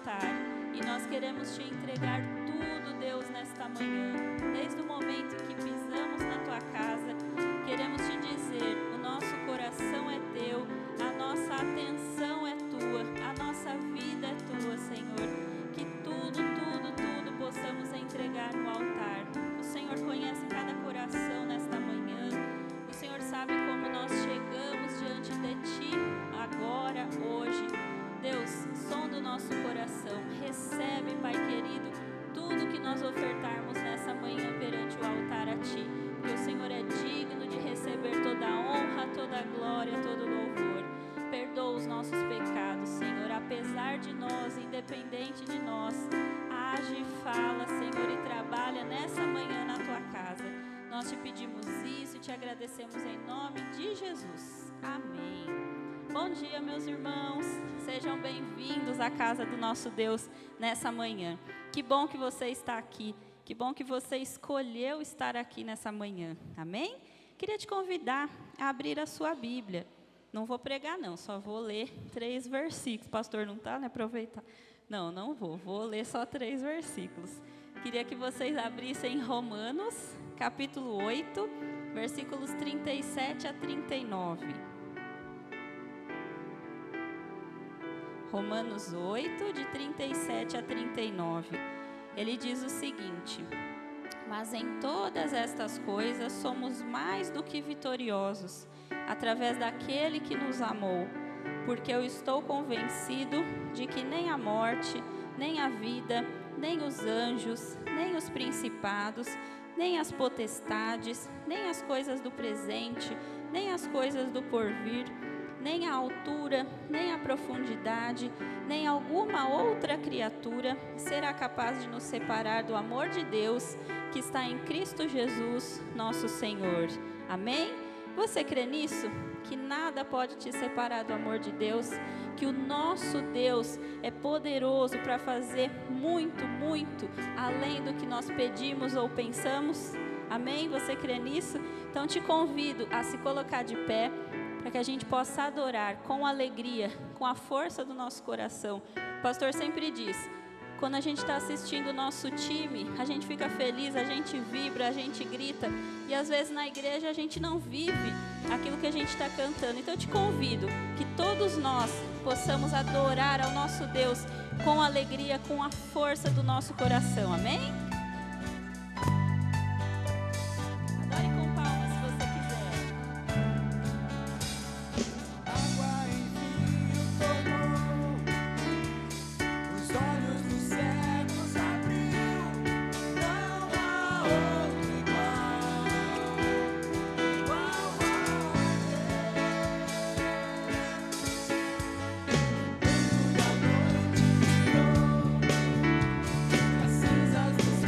altar. E nós queremos te entregar tudo, Deus, nesta manhã. Desde o momento que pisamos na tua casa, queremos te dizer, o nosso coração é teu, a nossa atenção é tua, a nossa vida é tua, Senhor. Que tudo possamos entregar no altar. O Senhor conhece cada coração nesta manhã. O Senhor sabe como nós chegamos diante de ti agora, hoje. Deus, sonda o nosso coração. Recebe, Pai querido, tudo que nós ofertarmos nessa manhã perante o altar a ti. Porque o Senhor é digno de receber toda a honra, toda a glória, todo o louvor. Perdoa os nossos pecados, Senhor, apesar de nós, independente de nós. Age, fala, Senhor, e trabalha nessa manhã na tua casa. Nós te pedimos isso e te agradecemos em nome de Jesus. Amém. Bom dia, meus irmãos. Sejam bem-vindos à casa do nosso Deus nessa manhã. Que bom que você está aqui. Que bom que você escolheu estar aqui nessa manhã. Amém? Queria te convidar a abrir a sua Bíblia. Não vou pregar, não. Só vou ler 3 versículos. Pastor, não está, né? Aproveitar. Não vou. Vou ler só 3 versículos. Queria que vocês abrissem Romanos, capítulo 8, versículos 37 a 39. Romanos 8, de 37 a 39. Ele diz o seguinte: mas em todas estas coisas somos mais do que vitoriosos, através daquele que nos amou. Porque eu estou convencido de que nem a morte, nem a vida, nem os anjos, nem os principados, nem as potestades, nem as coisas do presente, nem as coisas do porvir, nem a altura, nem a profundidade, nem alguma outra criatura será capaz de nos separar do amor de Deus que está em Cristo Jesus, nosso Senhor. Amém? Você crê nisso? Que nada pode te separar do amor de Deus, que o nosso Deus é poderoso para fazer muito, muito além do que nós pedimos ou pensamos. Amém? Você crê nisso? Então te convido a se colocar de pé para que a gente possa adorar com alegria, com a força do nosso coração. O pastor sempre diz, quando a gente está assistindo o nosso time, a gente fica feliz, a gente vibra, a gente grita. E às vezes na igreja a gente não vive aquilo que a gente está cantando. Então eu te convido que todos nós possamos adorar ao nosso Deus com alegria, com a força do nosso coração. Amém? Adore com palmas se você quiser. Água em vinho tornou, os olhos dos cegos abriu, não há outro igual a Deus. Brilho da noite virou, as cinzas dos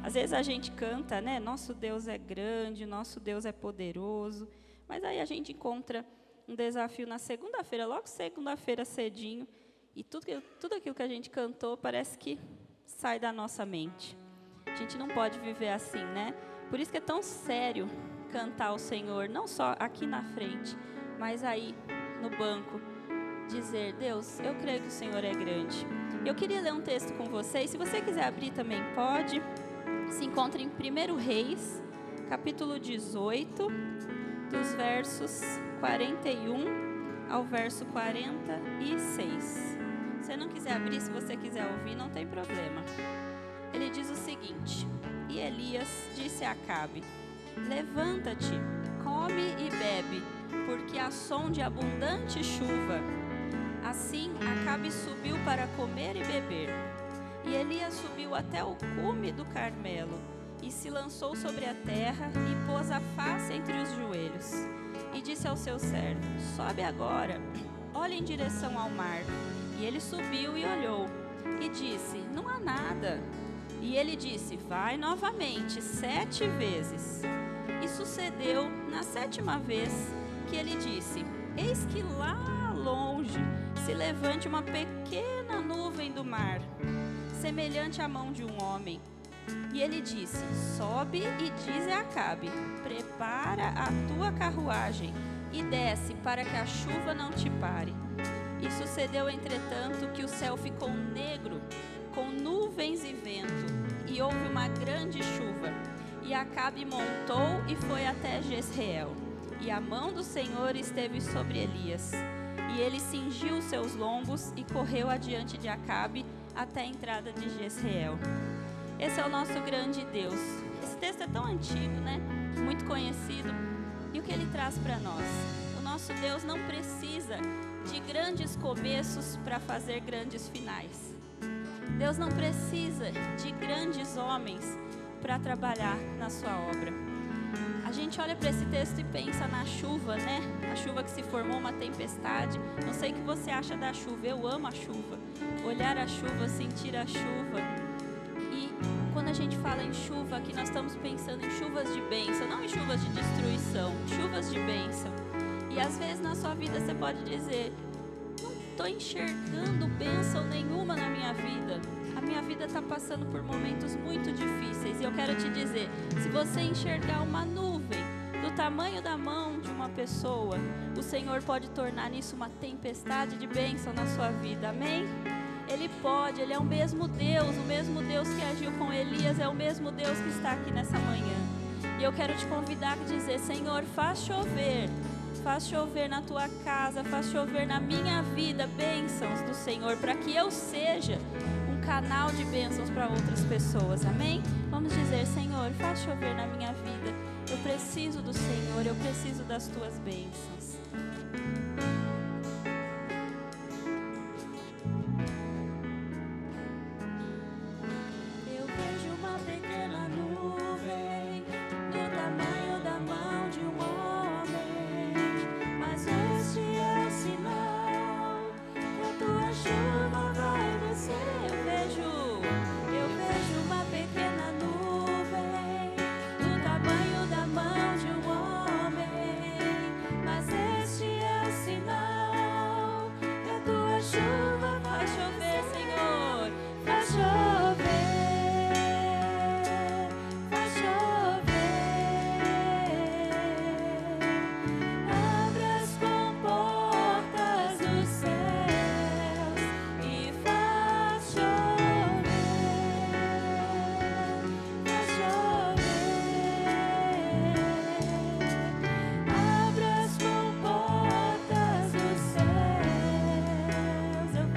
Às vezes a gente canta, né? Nosso Deus é grande, nosso Deus é poderoso. Mas aí a gente encontra um desafio na segunda-feira, logo segunda-feira cedinho, e tudo aquilo que a gente cantou parece que sai da nossa mente. A gente não pode viver assim, né? Por isso que é tão sério cantar ao Senhor, não só aqui na frente, mas aí no banco, dizer: Deus, eu creio que o Senhor é grande. Eu queria ler um texto com vocês, se você quiser abrir também pode. Se encontra em 1 Reis, capítulo 18, dos versos 41 ao verso 46. Se você não quiser abrir, se você quiser ouvir, não tem problema. Ele diz o seguinte: E Elias disse a Acabe: Levanta-te, come e bebe, porque há som de abundante chuva. Assim, Acabe subiu para comer e beber. E Elias subiu até o cume do Carmelo, e se lançou sobre a terra, e pôs a face entre os joelhos. E disse ao seu servo: Sobe agora, olha em direção ao mar. E ele subiu e olhou, e disse: Não há nada. E ele disse: Vai novamente 7 vezes. E sucedeu na 7ª vez que ele disse: Eis que lá longe se levante uma pequena nuvem do mar, semelhante à mão de um homem. E ele disse: Sobe e dize a Acabe: Prepara a tua carruagem e desce, para que a chuva não te pare. E sucedeu, entretanto, que o céu ficou negro, com nuvens e vento, e houve uma grande chuva. E Acabe montou e foi até Jezreel. E a mão do Senhor esteve sobre Elias. E ele cingiu os seus lombos e correu adiante de Acabe até a entrada de Jezreel. Esse é o nosso grande Deus. Esse texto é tão antigo, né? Muito conhecido. E o que ele traz para nós? O nosso Deus não precisa de grandes começos para fazer grandes finais. Deus não precisa de grandes homens para trabalhar na sua obra. A gente olha para esse texto e pensa na chuva, né? A chuva que se formou, uma tempestade. Não sei o que você acha da chuva. Eu amo a chuva. Olhar a chuva, sentir a chuva. E quando a gente fala em chuva, aqui nós estamos pensando em chuvas de bênção, não em chuvas de destruição, chuvas de bênção. E às vezes na sua vida você pode dizer: não estou enxergando bênção nenhuma na minha vida. A minha vida está passando por momentos muito difíceis. E eu quero te dizer, se você enxergar uma nuvem do tamanho da mão de uma pessoa, o Senhor pode tornar nisso uma tempestade de bênção na sua vida. Amém? Ele pode, Ele é o mesmo Deus que agiu com Elias, é o mesmo Deus que está aqui nessa manhã. E eu quero te convidar a dizer: Senhor, faz chover na tua casa, faz chover na minha vida bênçãos do Senhor, para que eu seja um canal de bênçãos para outras pessoas. Amém? Vamos dizer: Senhor, faz chover na minha vida. Eu preciso do Senhor, eu preciso das tuas bênçãos. Eu vejo uma pequena nuvem do tamanho da mão de um homem, mas este é o sinal que a tua chuva vai descer. Eu vejo uma pequena nuvem do tamanho da mão de um homem, mas este é o sinal que a tua chuva vai chover, Senhor, vai chover, vai chover. Abra as comportas dos céus e faz chover, faz chover. Abra as comportas dos céus. Eu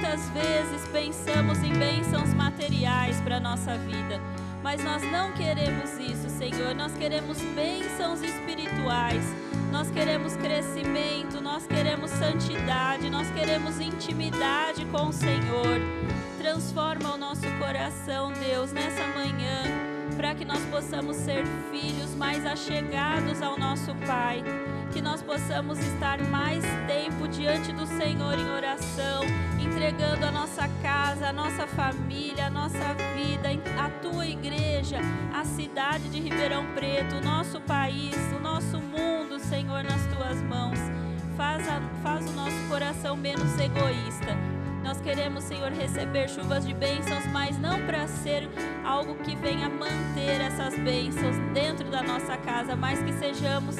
muitas vezes pensamos em bênçãos materiais para a nossa vida, mas nós não queremos isso, Senhor. Nós queremos bênçãos espirituais, nós queremos crescimento, nós queremos santidade, nós queremos intimidade com o Senhor. Transforma o nosso coração, Deus, nessa manhã, para que nós possamos ser filhos mais achegados ao nosso Pai, que nós possamos estar mais tempo diante do Senhor em oração, entregando a nossa casa, a nossa família, a nossa vida, a Tua igreja, a cidade de Ribeirão Preto, o nosso país, o nosso mundo, Senhor, nas Tuas mãos. Faz o nosso coração menos egoísta. Nós queremos, Senhor, receber chuvas de bênçãos, mas não para ser algo que venha manter essas bênçãos dentro da nossa casa, mas que sejamos,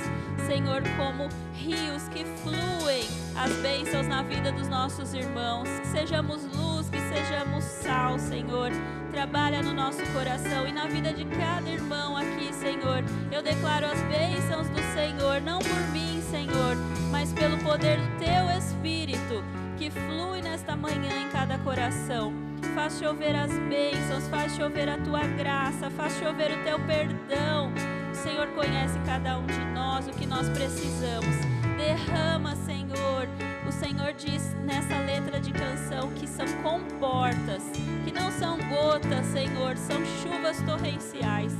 Senhor, como rios que fluem as bênçãos na vida dos nossos irmãos. Que sejamos luz, que sejamos sal, Senhor. Trabalha no nosso coração e na vida de cada irmão aqui, Senhor. Eu declaro as bênçãos do Senhor, não por mim, Senhor, mas pelo poder do Teu Espírito, que flui nesta manhã em cada coração. Faz chover as bênçãos, faz chover a Tua graça, faz chover o Teu perdão. O Senhor conhece cada um de nós, o que nós precisamos. Derrama, Senhor. O Senhor diz nessa letra de canção que são comportas, que não são gotas, Senhor, são chuvas torrenciais.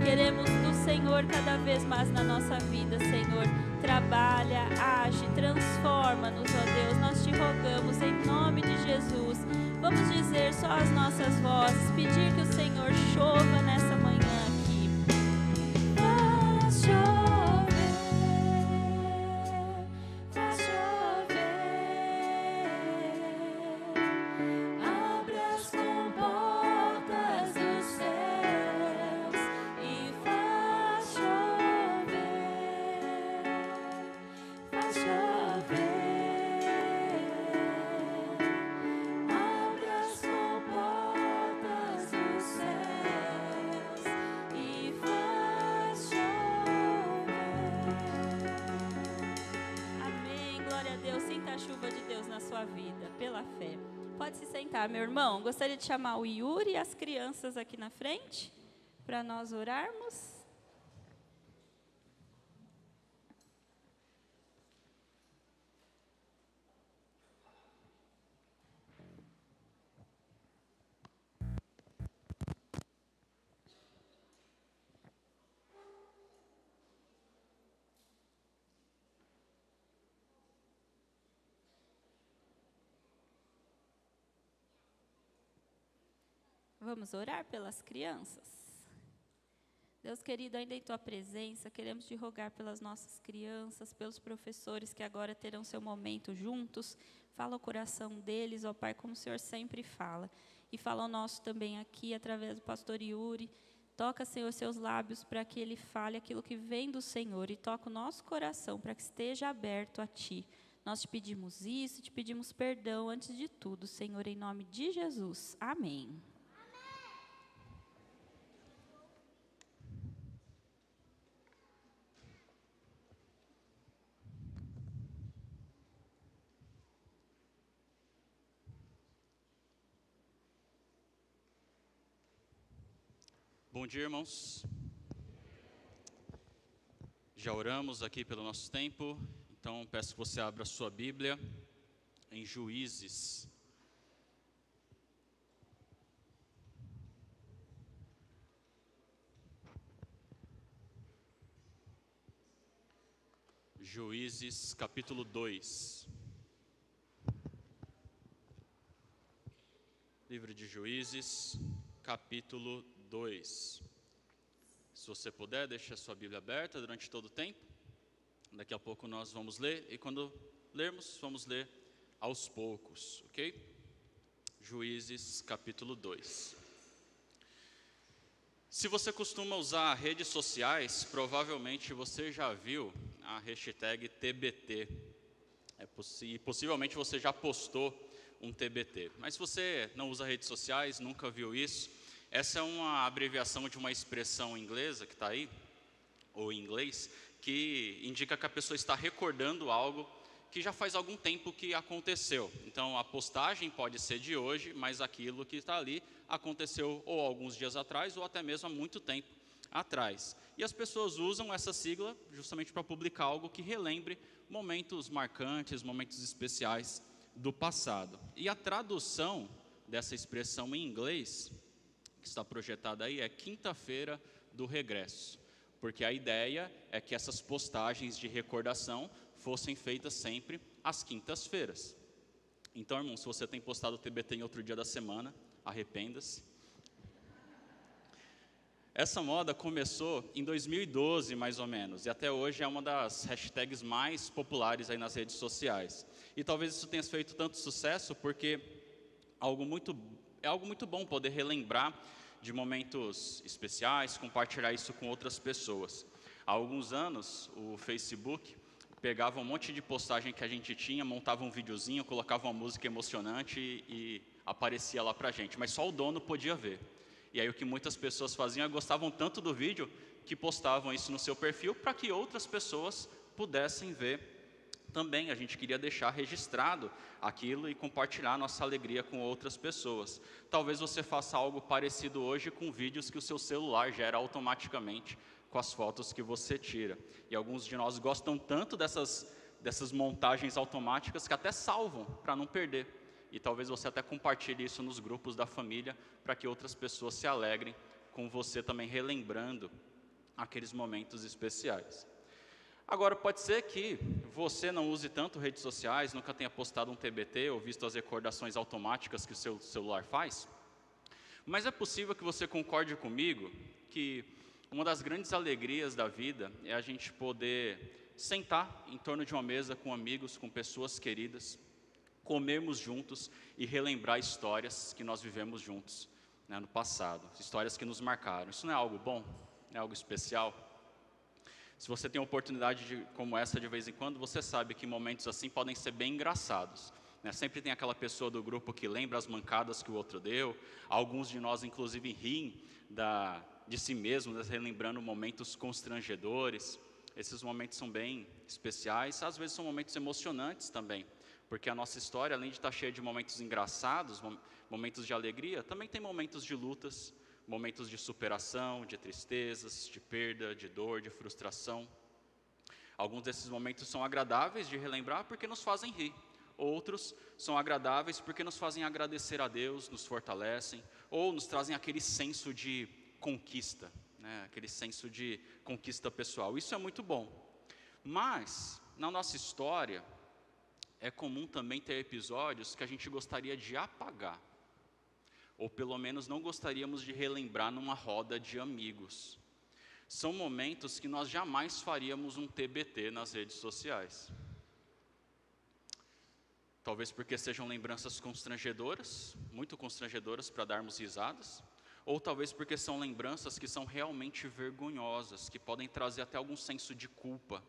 Queremos do Senhor cada vez mais na nossa vida, Senhor. Trabalha, age, transforma-nos, ó Deus. Nós te rogamos em nome de Jesus. Vamos dizer só as nossas vozes, pedir que o Senhor chova nessa manhã aqui. Faz chover, faz chover, abre as comportas dos céus e faz chover, faz chover, abre as comportas dos céus e faz chover. Amém, glória a Deus. Sinta a chuva de Deus na sua vida, pela fé. Pode se sentar, meu irmão. Gostaria de chamar o Yuri e as crianças aqui na frente, para nós orarmos. Vamos orar pelas crianças? Deus querido, ainda em Tua presença, queremos te rogar pelas nossas crianças, pelos professores que agora terão seu momento juntos. Fala o coração deles, ó Pai, como o Senhor sempre fala. E fala o nosso também aqui, através do pastor Yuri. Toca, Senhor, seus lábios para que ele fale aquilo que vem do Senhor. E toca o nosso coração para que esteja aberto a Ti. Nós te pedimos isso, te pedimos perdão antes de tudo, Senhor, em nome de Jesus. Amém. Bom dia, irmãos. Já oramos aqui pelo nosso tempo, então peço que você abra a sua Bíblia em Juízes. Juízes, capítulo 2. Livro de Juízes, capítulo 2. Se você puder, deixe a sua Bíblia aberta durante todo o tempo. Daqui a pouco nós vamos ler, e quando lermos, vamos ler aos poucos, ok? Juízes, capítulo 2. Se você costuma usar redes sociais, provavelmente você já viu a hashtag TBT. E possivelmente você já postou um TBT. Mas se você não usa redes sociais, nunca viu isso, essa é uma abreviação de uma expressão inglesa que está aí, ou em inglês, que indica que a pessoa está recordando algo que já faz algum tempo que aconteceu. Então, a postagem pode ser de hoje, mas aquilo que está ali aconteceu ou alguns dias atrás ou até mesmo há muito tempo atrás. E as pessoas usam essa sigla justamente para publicar algo que relembre momentos marcantes, momentos especiais do passado. E a tradução dessa expressão em inglês, que está projetada aí, é quinta-feira do regresso. Porque a ideia é que essas postagens de recordação fossem feitas sempre às quintas-feiras. Então, irmão, se você tem postado o TBT em outro dia da semana, arrependa-se. Essa moda começou em 2012, mais ou menos, e até hoje é uma das hashtags mais populares aí nas redes sociais. E talvez isso tenha feito tanto sucesso porque é algo muito bom poder relembrar de momentos especiais, compartilhar isso com outras pessoas. Há alguns anos, o Facebook pegava um monte de postagem que a gente tinha, montava um videozinho, colocava uma música emocionante e aparecia lá pra gente, mas só o dono podia ver. E aí o que muitas pessoas faziam é gostavam tanto do vídeo que postavam isso no seu perfil para que outras pessoas pudessem ver também. A gente queria deixar registrado aquilo e compartilhar nossa alegria com outras pessoas. Talvez você faça algo parecido hoje com vídeos que o seu celular gera automaticamente com as fotos que você tira. E alguns de nós gostam tanto dessas montagens automáticas que até salvam para não perder. E talvez você até compartilhe isso nos grupos da família para que outras pessoas se alegrem com você também relembrando aqueles momentos especiais. Agora, pode ser que você não use tanto redes sociais, nunca tenha postado um TBT ou visto as recordações automáticas que o seu celular faz, mas é possível que você concorde comigo que uma das grandes alegrias da vida é a gente poder sentar em torno de uma mesa com amigos, com pessoas queridas, comermos juntos e relembrar histórias que nós vivemos juntos, né, no passado, histórias que nos marcaram. Isso não é algo bom? Não é algo especial? Se você tem uma oportunidade como essa de vez em quando, você sabe que momentos assim podem ser bem engraçados, né? Sempre tem aquela pessoa do grupo que lembra as mancadas que o outro deu. Alguns de nós, inclusive, riem de si mesmos, relembrando momentos constrangedores. Esses momentos são bem especiais, às vezes são momentos emocionantes também, porque a nossa história, além de estar cheia de momentos engraçados, momentos de alegria, também tem momentos de lutas, momentos de superação, de tristezas, de perda, de dor, de frustração. Alguns desses momentos são agradáveis de relembrar porque nos fazem rir. Outros são agradáveis porque nos fazem agradecer a Deus, nos fortalecem, ou nos trazem aquele senso de conquista, né? Aquele senso de conquista pessoal. Isso é muito bom. Mas, na nossa história, é comum também ter episódios que a gente gostaria de apagar, ou pelo menos não gostaríamos de relembrar numa roda de amigos. São momentos que nós jamais faríamos um TBT nas redes sociais. Talvez porque sejam lembranças constrangedoras, muito constrangedoras para darmos risadas, ou talvez porque são lembranças que são realmente vergonhosas, que podem trazer até algum senso de culpa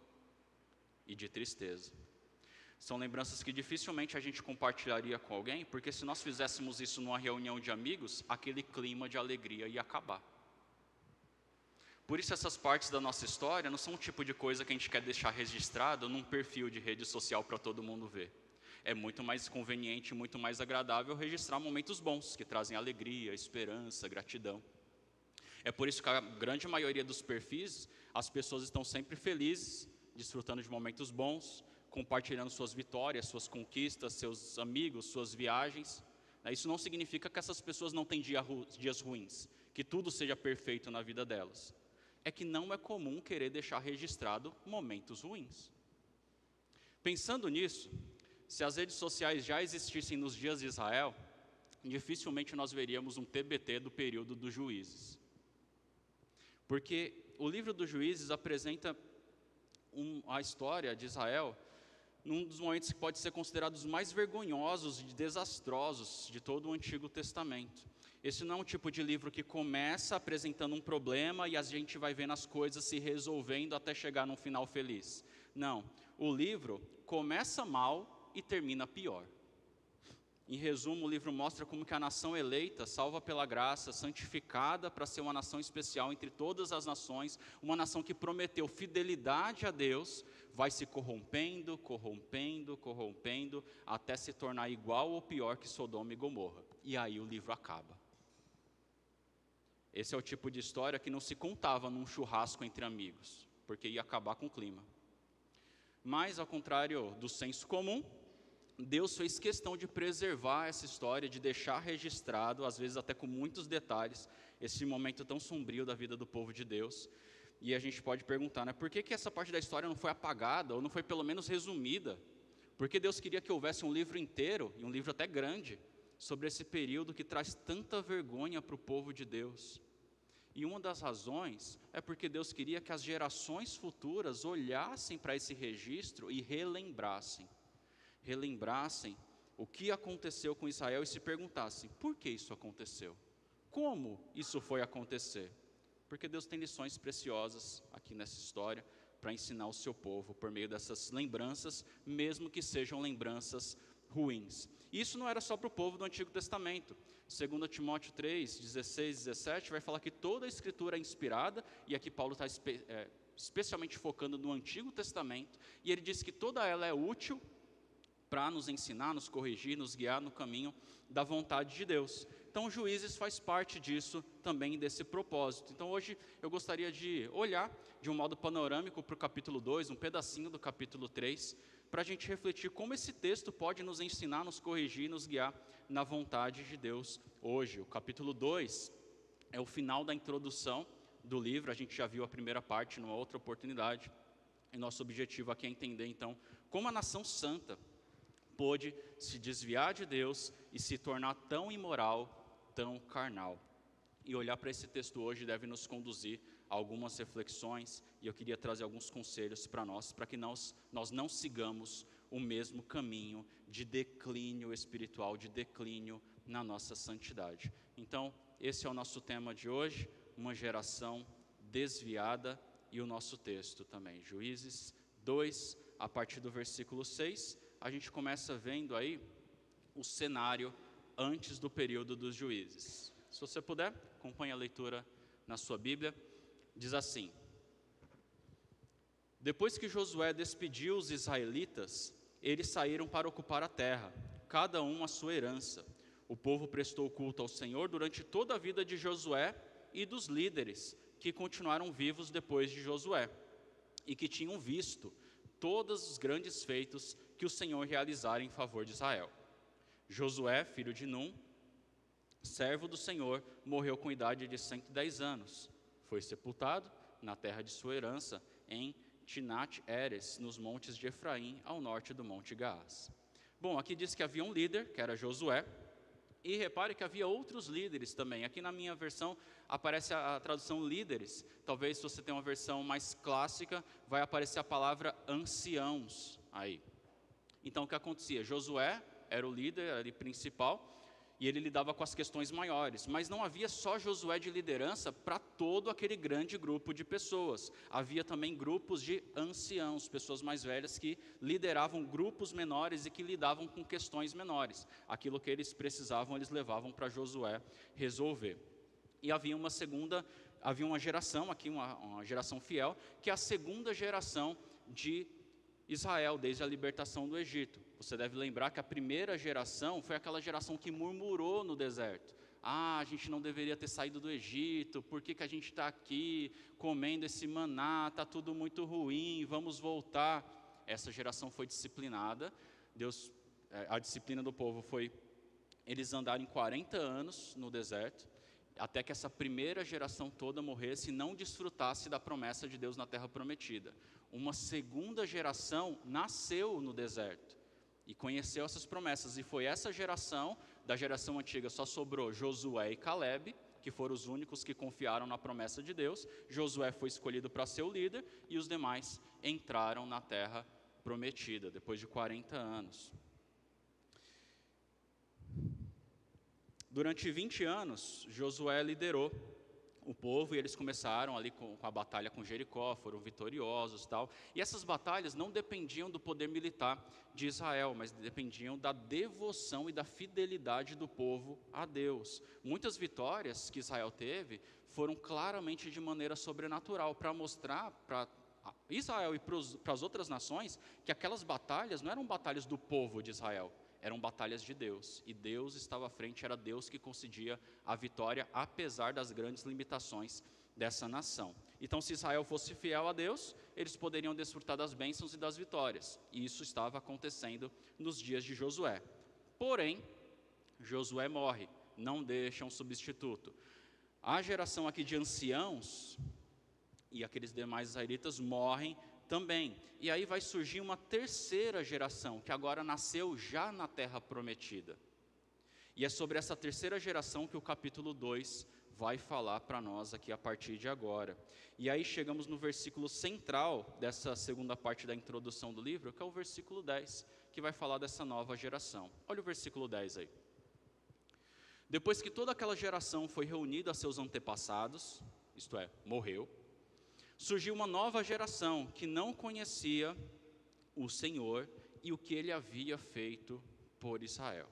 e de tristeza. São lembranças que dificilmente a gente compartilharia com alguém, porque se nós fizéssemos isso numa reunião de amigos, aquele clima de alegria ia acabar. Por isso essas partes da nossa história não são um tipo de coisa que a gente quer deixar registrado num perfil de rede social para todo mundo ver. É muito mais conveniente, muito mais agradável registrar momentos bons, que trazem alegria, esperança, gratidão. É por isso que a grande maioria dos perfis, as pessoas estão sempre felizes, desfrutando de momentos bons, compartilhando suas vitórias, suas conquistas, seus amigos, suas viagens. Isso não significa que essas pessoas não têm dias ruins, que tudo seja perfeito na vida delas. É que não é comum querer deixar registrado momentos ruins. Pensando nisso, se as redes sociais já existissem nos dias de Israel, dificilmente nós veríamos um TBT do período dos Juízes. Porque o livro dos Juízes apresenta a história de Israel num dos momentos que pode ser considerado os mais vergonhosos e desastrosos de todo o Antigo Testamento. Esse não é um tipo de livro que começa apresentando um problema e a gente vai vendo as coisas se resolvendo até chegar num final feliz. Não, o livro começa mal e termina pior. Em resumo, o livro mostra como que a nação eleita, salva pela graça, santificada para ser uma nação especial entre todas as nações, uma nação que prometeu fidelidade a Deus, vai se corrompendo, até se tornar igual ou pior que Sodoma e Gomorra. E aí o livro acaba. Esse é o tipo de história que não se contava num churrasco entre amigos, porque ia acabar com o clima. Mas, ao contrário do senso comum, Deus fez questão de preservar essa história, de deixar registrado, às vezes até com muitos detalhes, esse momento tão sombrio da vida do povo de Deus. E a gente pode perguntar, né, por que essa parte da história não foi apagada, ou não foi pelo menos resumida? Porque Deus queria que houvesse um livro inteiro, e um livro até grande, sobre esse período que traz tanta vergonha para o povo de Deus. E uma das razões é porque Deus queria que as gerações futuras olhassem para esse registro e relembrassem o que aconteceu com Israel e se perguntassem, por que isso aconteceu? Como isso foi acontecer? Porque Deus tem lições preciosas aqui nessa história para ensinar o seu povo por meio dessas lembranças, mesmo que sejam lembranças ruins. E isso não era só para o povo do Antigo Testamento. 2 Timóteo 3, 16 e 17 vai falar que toda a Escritura é inspirada, e aqui Paulo está especialmente focando no Antigo Testamento, e ele diz que toda ela é útil para nos ensinar, nos corrigir, nos guiar no caminho da vontade de Deus. Então, Juízes faz parte disso, também desse propósito. Então, hoje eu gostaria de olhar de um modo panorâmico para o capítulo 2, um pedacinho do capítulo 3, para a gente refletir como esse texto pode nos ensinar, nos corrigir, nos guiar na vontade de Deus hoje. O capítulo 2 é o final da introdução do livro, a gente já viu a primeira parte numa outra oportunidade, e nosso objetivo aqui é entender, então, como a nação santa pôde se desviar de Deus e se tornar tão imoral, tão carnal. E olhar para esse texto hoje deve nos conduzir a algumas reflexões, e eu queria trazer alguns conselhos para nós, para que nós não sigamos o mesmo caminho de declínio espiritual, de declínio na nossa santidade. Então, esse é o nosso tema de hoje, uma geração desviada, e o nosso texto também, Juízes 2, a partir do versículo 6, a gente começa vendo aí o cenário antes do período dos juízes. Se você puder, acompanhe a leitura na sua Bíblia. Diz assim: depois que Josué despediu os israelitas, eles saíram para ocupar a terra, cada um a sua herança. O povo prestou culto ao Senhor durante toda a vida de Josué e dos líderes que continuaram vivos depois de Josué e que tinham visto todos os grandes feitos que o Senhor realizara em favor de Israel. Josué, filho de Num, servo do Senhor, morreu com idade de 110 anos. Foi sepultado na terra de sua herança, em Timnat-Heres, nos montes de Efraim, ao norte do Monte Gaás. Bom, aqui diz que havia um líder, que era Josué, e repare que havia outros líderes também. Aqui na minha versão aparece a tradução líderes. Talvez se você tem uma versão mais clássica, vai aparecer a palavra anciãos aí. Então o que acontecia? Josué era o líder ali principal, e ele lidava com as questões maiores, mas não havia só Josué de liderança para todo aquele grande grupo de pessoas. Havia também grupos de anciãos, pessoas mais velhas que lideravam grupos menores e que lidavam com questões menores. Aquilo que eles precisavam, eles levavam para Josué resolver. E havia uma geração aqui, uma geração fiel, que é a segunda geração de Israel, desde a libertação do Egito. Você deve lembrar que a primeira geração foi aquela geração que murmurou no deserto. A gente não deveria ter saído do Egito, por que a gente está aqui comendo esse maná, está tudo muito ruim, vamos voltar. Essa geração foi disciplinada. A disciplina do povo foi eles andarem 40 anos no deserto, até que essa primeira geração toda morresse e não desfrutasse da promessa de Deus na terra prometida. Uma segunda geração nasceu no deserto e conheceu essas promessas, e foi essa geração, da geração antiga só sobrou Josué e Calebe, que foram os únicos que confiaram na promessa de Deus. Josué foi escolhido para ser o líder, e os demais entraram na terra prometida, depois de 40 anos. Durante 20 anos, Josué liderou o povo, e eles começaram ali com a batalha com Jericó, foram vitoriosos e tal. E essas batalhas não dependiam do poder militar de Israel, mas dependiam da devoção e da fidelidade do povo a Deus. Muitas vitórias que Israel teve foram claramente de maneira sobrenatural, para mostrar para Israel e para as outras nações que aquelas batalhas não eram batalhas do povo de Israel, eram batalhas de Deus, e Deus estava à frente, era Deus que concedia a vitória, apesar das grandes limitações dessa nação. Então, se Israel fosse fiel a Deus, eles poderiam desfrutar das bênçãos e das vitórias, e isso estava acontecendo nos dias de Josué. Porém, Josué morre, não deixa um substituto. A geração aqui de anciãos e aqueles demais israelitas morrem também. E aí vai surgir uma terceira geração, que agora nasceu já na terra prometida. E é sobre essa terceira geração que o capítulo 2 vai falar para nós aqui a partir de agora. E aí chegamos no versículo central dessa segunda parte da introdução do livro, que é o versículo 10, que vai falar dessa nova geração. Olha o versículo 10 aí. Depois que toda aquela geração foi reunida a seus antepassados, isto é, morreu, surgiu uma nova geração que não conhecia o Senhor e o que Ele havia feito por Israel.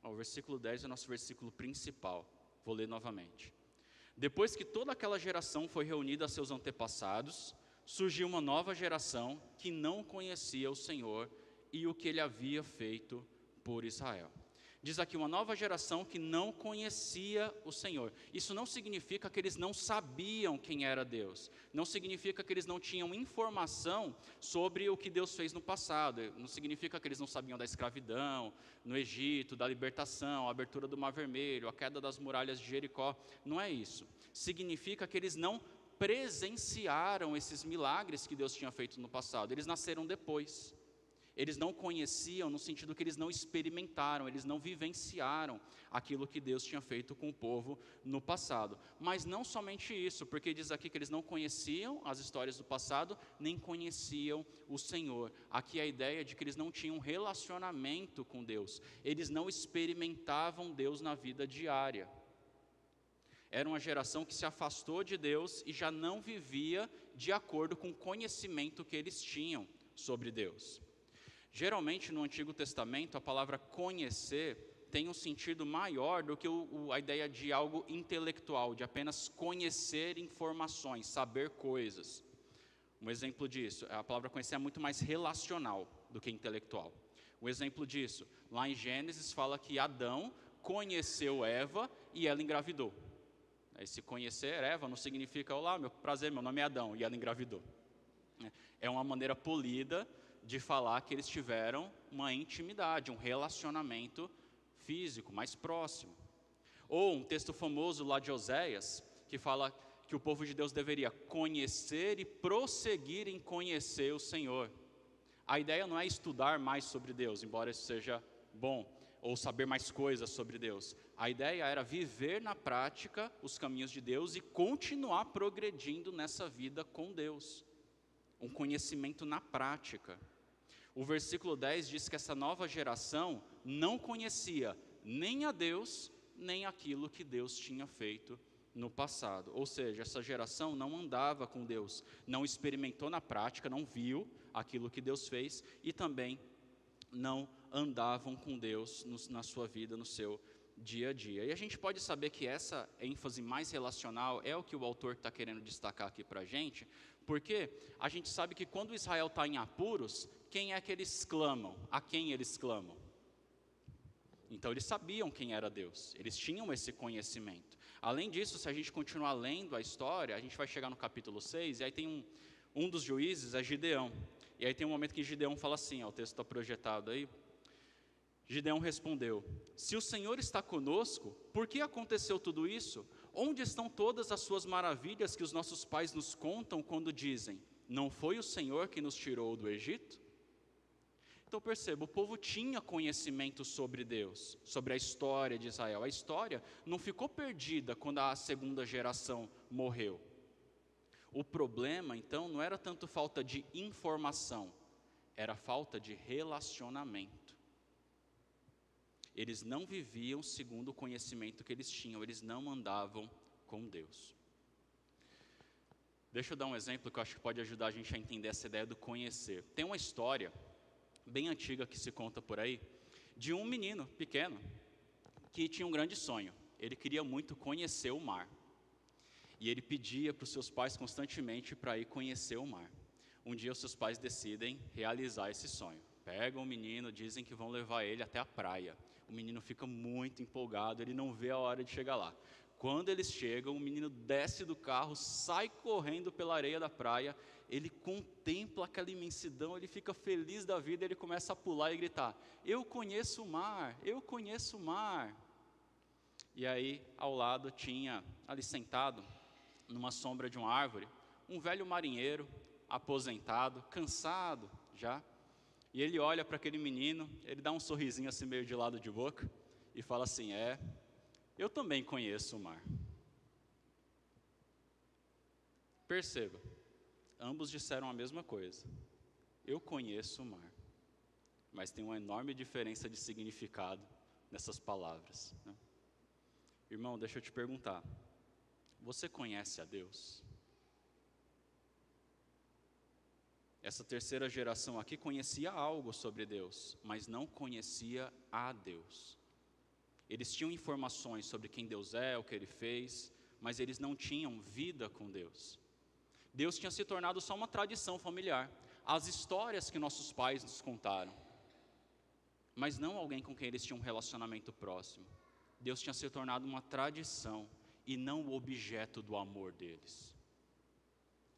O versículo 10 é o nosso versículo principal. Vou ler novamente. Depois que toda aquela geração foi reunida a seus antepassados, surgiu uma nova geração que não conhecia o Senhor e o que Ele havia feito por Israel. Diz aqui, uma nova geração que não conhecia o Senhor. Isso não significa que eles não sabiam quem era Deus. Não significa que eles não tinham informação sobre o que Deus fez no passado. Não significa que eles não sabiam da escravidão no Egito, da libertação, a abertura do Mar Vermelho, a queda das muralhas de Jericó. Não é isso. Significa que eles não presenciaram esses milagres que Deus tinha feito no passado. Eles nasceram depois. Eles não conheciam no sentido que eles não experimentaram, eles não vivenciaram aquilo que Deus tinha feito com o povo no passado. Mas não somente isso, porque diz aqui que eles não conheciam as histórias do passado, nem conheciam o Senhor. Aqui a ideia de que eles não tinham relacionamento com Deus, eles não experimentavam Deus na vida diária. Era uma geração que se afastou de Deus e já não vivia de acordo com o conhecimento que eles tinham sobre Deus. Geralmente, no Antigo Testamento, a palavra conhecer tem um sentido maior do que a ideia de algo intelectual, de apenas conhecer informações, saber coisas. Um exemplo disso, a palavra conhecer é muito mais relacional do que intelectual. Um exemplo disso, lá em Gênesis fala que Adão conheceu Eva e ela engravidou. Esse conhecer Eva não significa, olá, meu prazer, meu nome é Adão, e ela engravidou. É uma maneira polida de falar que eles tiveram uma intimidade, um relacionamento físico mais próximo. Ou um texto famoso lá de Oséias, que fala que o povo de Deus deveria conhecer e prosseguir em conhecer o Senhor. A ideia não é estudar mais sobre Deus, embora isso seja bom, ou saber mais coisas sobre Deus. A ideia era viver na prática os caminhos de Deus e continuar progredindo nessa vida com Deus. Um conhecimento na prática. O versículo 10 diz que essa nova geração não conhecia nem a Deus, nem aquilo que Deus tinha feito no passado. Ou seja, essa geração não andava com Deus, não experimentou na prática, não viu aquilo que Deus fez e também não andavam com Deus na sua vida, no seu dia a dia. E a gente pode saber que essa ênfase mais relacional é o que o autor está querendo destacar aqui para a gente, porque a gente sabe que quando Israel está em apuros, quem é que eles clamam? A quem eles clamam? Então eles sabiam quem era Deus, eles tinham esse conhecimento. Além disso, se a gente continuar lendo a história, a gente vai chegar no capítulo 6, e aí tem um dos juízes, é Gideão. E aí tem um momento que Gideão fala assim, o texto está projetado aí. Gideão respondeu, se o Senhor está conosco, por que aconteceu tudo isso? Onde estão todas as suas maravilhas que os nossos pais nos contam quando dizem, não foi o Senhor que nos tirou do Egito? Então perceba, o povo tinha conhecimento sobre Deus, sobre a história de Israel. A história não ficou perdida quando a segunda geração morreu. O problema, então, não era tanto falta de informação, era falta de relacionamento. Eles não viviam segundo o conhecimento que eles tinham, eles não andavam com Deus. Deixa eu dar um exemplo que eu acho que pode ajudar a gente a entender essa ideia do conhecer. Tem uma história bem antiga que se conta por aí, de um menino pequeno que tinha um grande sonho. Ele queria muito conhecer o mar. E ele pedia para os seus pais constantemente para ir conhecer o mar. Um dia os seus pais decidem realizar esse sonho. Pegam o menino, dizem que vão levar ele até a praia. O menino fica muito empolgado, ele não vê a hora de chegar lá. Quando eles chegam, o menino desce do carro, sai correndo pela areia da praia, ele contempla aquela imensidão, ele fica feliz da vida, ele começa a pular e gritar: eu conheço o mar, eu conheço o mar. E aí, ao lado, tinha, ali sentado, numa sombra de uma árvore, um velho marinheiro, aposentado, cansado já, e ele olha para aquele menino, ele dá um sorrisinho assim meio de lado de boca, e fala assim: eu também conheço o mar. Perceba, ambos disseram a mesma coisa: eu conheço o mar. Mas tem uma enorme diferença de significado nessas palavras, né? Irmão, deixa eu te perguntar, você conhece a Deus? Essa terceira geração aqui conhecia algo sobre Deus, mas não conhecia a Deus. Eles tinham informações sobre quem Deus é, o que Ele fez, mas eles não tinham vida com Deus. Deus tinha se tornado só uma tradição familiar, as histórias que nossos pais nos contaram, mas não alguém com quem eles tinham um relacionamento próximo. Deus tinha se tornado uma tradição e não o objeto do amor deles.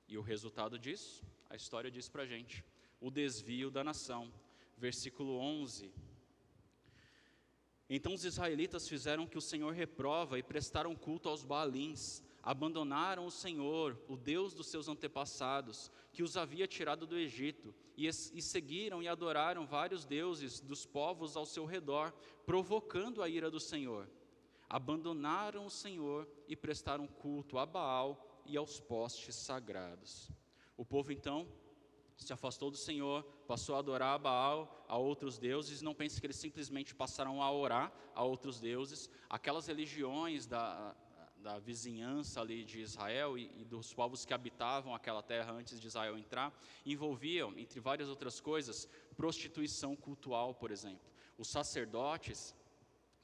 E o resultado disso, a história diz para a gente, o desvio da nação. Versículo 11. Então os israelitas fizeram o que o Senhor reprova e prestaram culto aos Baalins. Abandonaram o Senhor, o Deus dos seus antepassados, que os havia tirado do Egito, e seguiram e adoraram vários deuses dos povos ao seu redor, provocando a ira do Senhor. Abandonaram o Senhor e prestaram culto a Baal e aos postes sagrados. O povo então se afastou do Senhor, passou a adorar a Baal, a outros deuses. Não pense que eles simplesmente passaram a orar a outros deuses. Aquelas religiões da vizinhança ali de Israel e dos povos que habitavam aquela terra antes de Israel entrar, envolviam, entre várias outras coisas, prostituição cultual, por exemplo. Os sacerdotes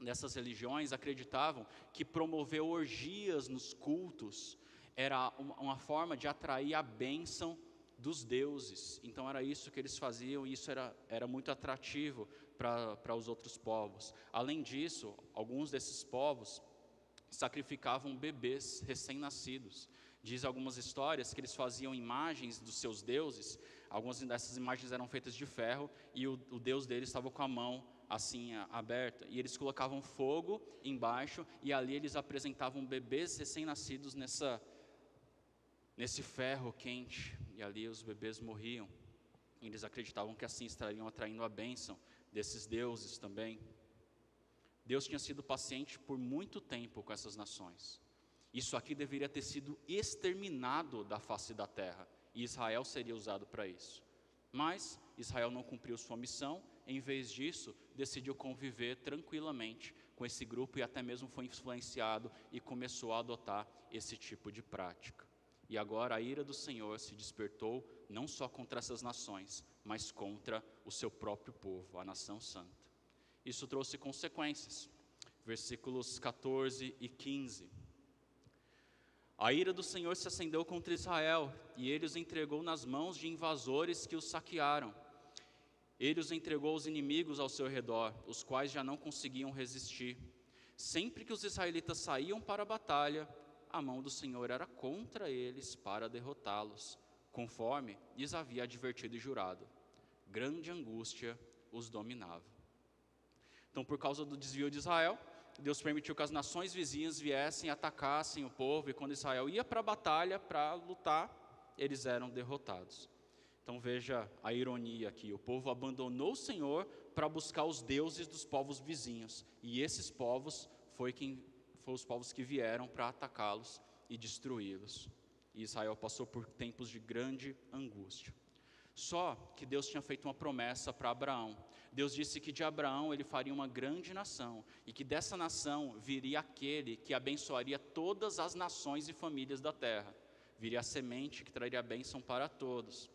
dessas religiões acreditavam que promover orgias nos cultos era uma forma de atrair a bênção dos deuses. Então era isso que eles faziam, e isso era muito atrativo para os outros povos. Além disso, alguns desses povos sacrificavam bebês recém-nascidos. Diz algumas histórias que eles faziam imagens dos seus deuses. Algumas dessas imagens eram feitas de ferro, e o deus deles estava com a mão assim aberta, e eles colocavam fogo embaixo, e ali eles apresentavam bebês recém-nascidos nesse ferro quente, e ali os bebês morriam. Eles acreditavam que assim estariam atraindo a bênção desses deuses também. Deus tinha sido paciente por muito tempo com essas nações. Isso aqui deveria ter sido exterminado da face da terra, e Israel seria usado para isso. Mas Israel não cumpriu sua missão. Em vez disso, decidiu conviver tranquilamente com esse grupo, e até mesmo foi influenciado e começou a adotar esse tipo de prática. E agora a ira do Senhor se despertou não só contra essas nações, mas contra o seu próprio povo, a nação santa. Isso trouxe consequências. Versículos 14 e 15. A ira do Senhor se acendeu contra Israel, e ele os entregou nas mãos de invasores que os saquearam. Ele os entregou aos inimigos ao seu redor, os quais já não conseguiam resistir. Sempre que os israelitas saíam para a batalha, a mão do Senhor era contra eles para derrotá-los, conforme lhes havia advertido e jurado. Grande angústia os dominava. Então, por causa do desvio de Israel, Deus permitiu que as nações vizinhas viessem e atacassem o povo, e quando Israel ia para a batalha para lutar, eles eram derrotados. Então veja a ironia aqui: o povo abandonou o Senhor para buscar os deuses dos povos vizinhos, e esses povos foram os povos que vieram para atacá-los e destruí-los. E Israel passou por tempos de grande angústia. Só que Deus tinha feito uma promessa para Abraão. Deus disse que de Abraão ele faria uma grande nação, e que dessa nação viria aquele que abençoaria todas as nações e famílias da terra. viria a semente que traria bênção para todos.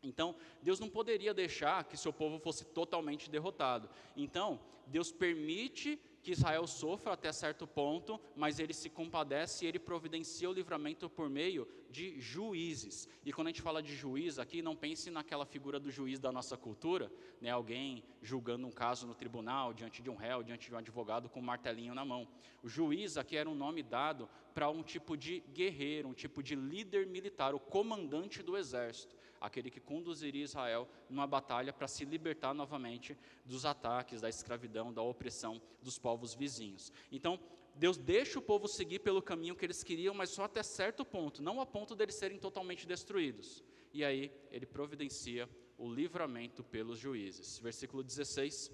Então, Deus não poderia deixar que seu povo fosse totalmente derrotado. Então, Deus permite que Israel sofra até certo ponto, mas ele se compadece e ele providencia o livramento por meio de juízes. E quando a gente fala de juiz aqui, não pense naquela figura do juiz da nossa cultura, né, alguém julgando um caso no tribunal, diante de um réu, diante de um advogado com um martelinho na mão. O juiz aqui era um nome dado para um tipo de guerreiro, um tipo de líder militar, o comandante do exército, aquele que conduziria Israel numa batalha para se libertar novamente dos ataques, da escravidão, da opressão dos povos vizinhos. Então, Deus deixa o povo seguir pelo caminho que eles queriam, mas só até certo ponto, não a ponto deles serem totalmente destruídos. E aí, ele providencia o livramento pelos juízes. Versículo 16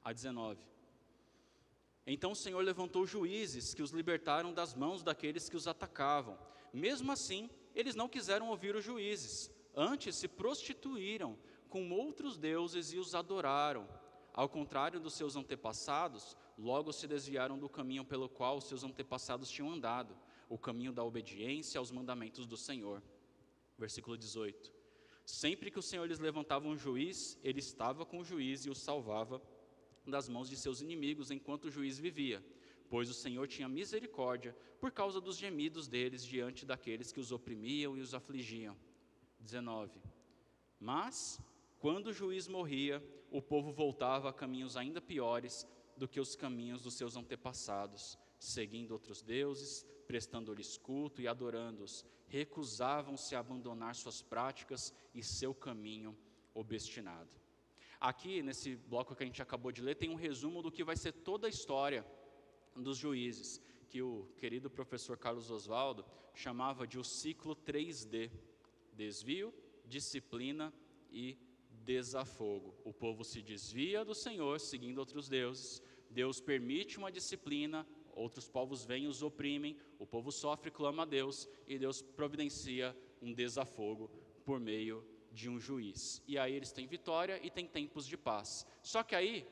a 19. Então o Senhor levantou juízes que os libertaram das mãos daqueles que os atacavam. Mesmo assim, eles não quiseram ouvir os juízes, antes se prostituíram com outros deuses e os adoraram. Ao contrário dos seus antepassados, logo se desviaram do caminho pelo qual os seus antepassados tinham andado, o caminho da obediência aos mandamentos do Senhor. Versículo 18. Sempre que o Senhor lhes levantava um juiz, ele estava com o juiz e o salvava das mãos de seus inimigos enquanto o juiz vivia, pois o Senhor tinha misericórdia por causa dos gemidos deles diante daqueles que os oprimiam e os afligiam. 19. Mas, quando o juiz morria, o povo voltava a caminhos ainda piores do que os caminhos dos seus antepassados, seguindo outros deuses, prestando-lhes culto e adorando-os. Recusavam-se a abandonar suas práticas e seu caminho obstinado. Aqui, nesse bloco que a gente acabou de ler, tem um resumo do que vai ser toda a história dos juízes, que o querido professor Carlos Oswaldo chamava de o ciclo 3D: desvio, disciplina e desafogo. O povo se desvia do Senhor, seguindo outros deuses. Deus permite uma disciplina, outros povos vêm e os oprimem, o povo sofre, clama a Deus, e Deus providencia um desafogo por meio de um juiz. E aí eles têm vitória e têm tempos de paz. Só que aí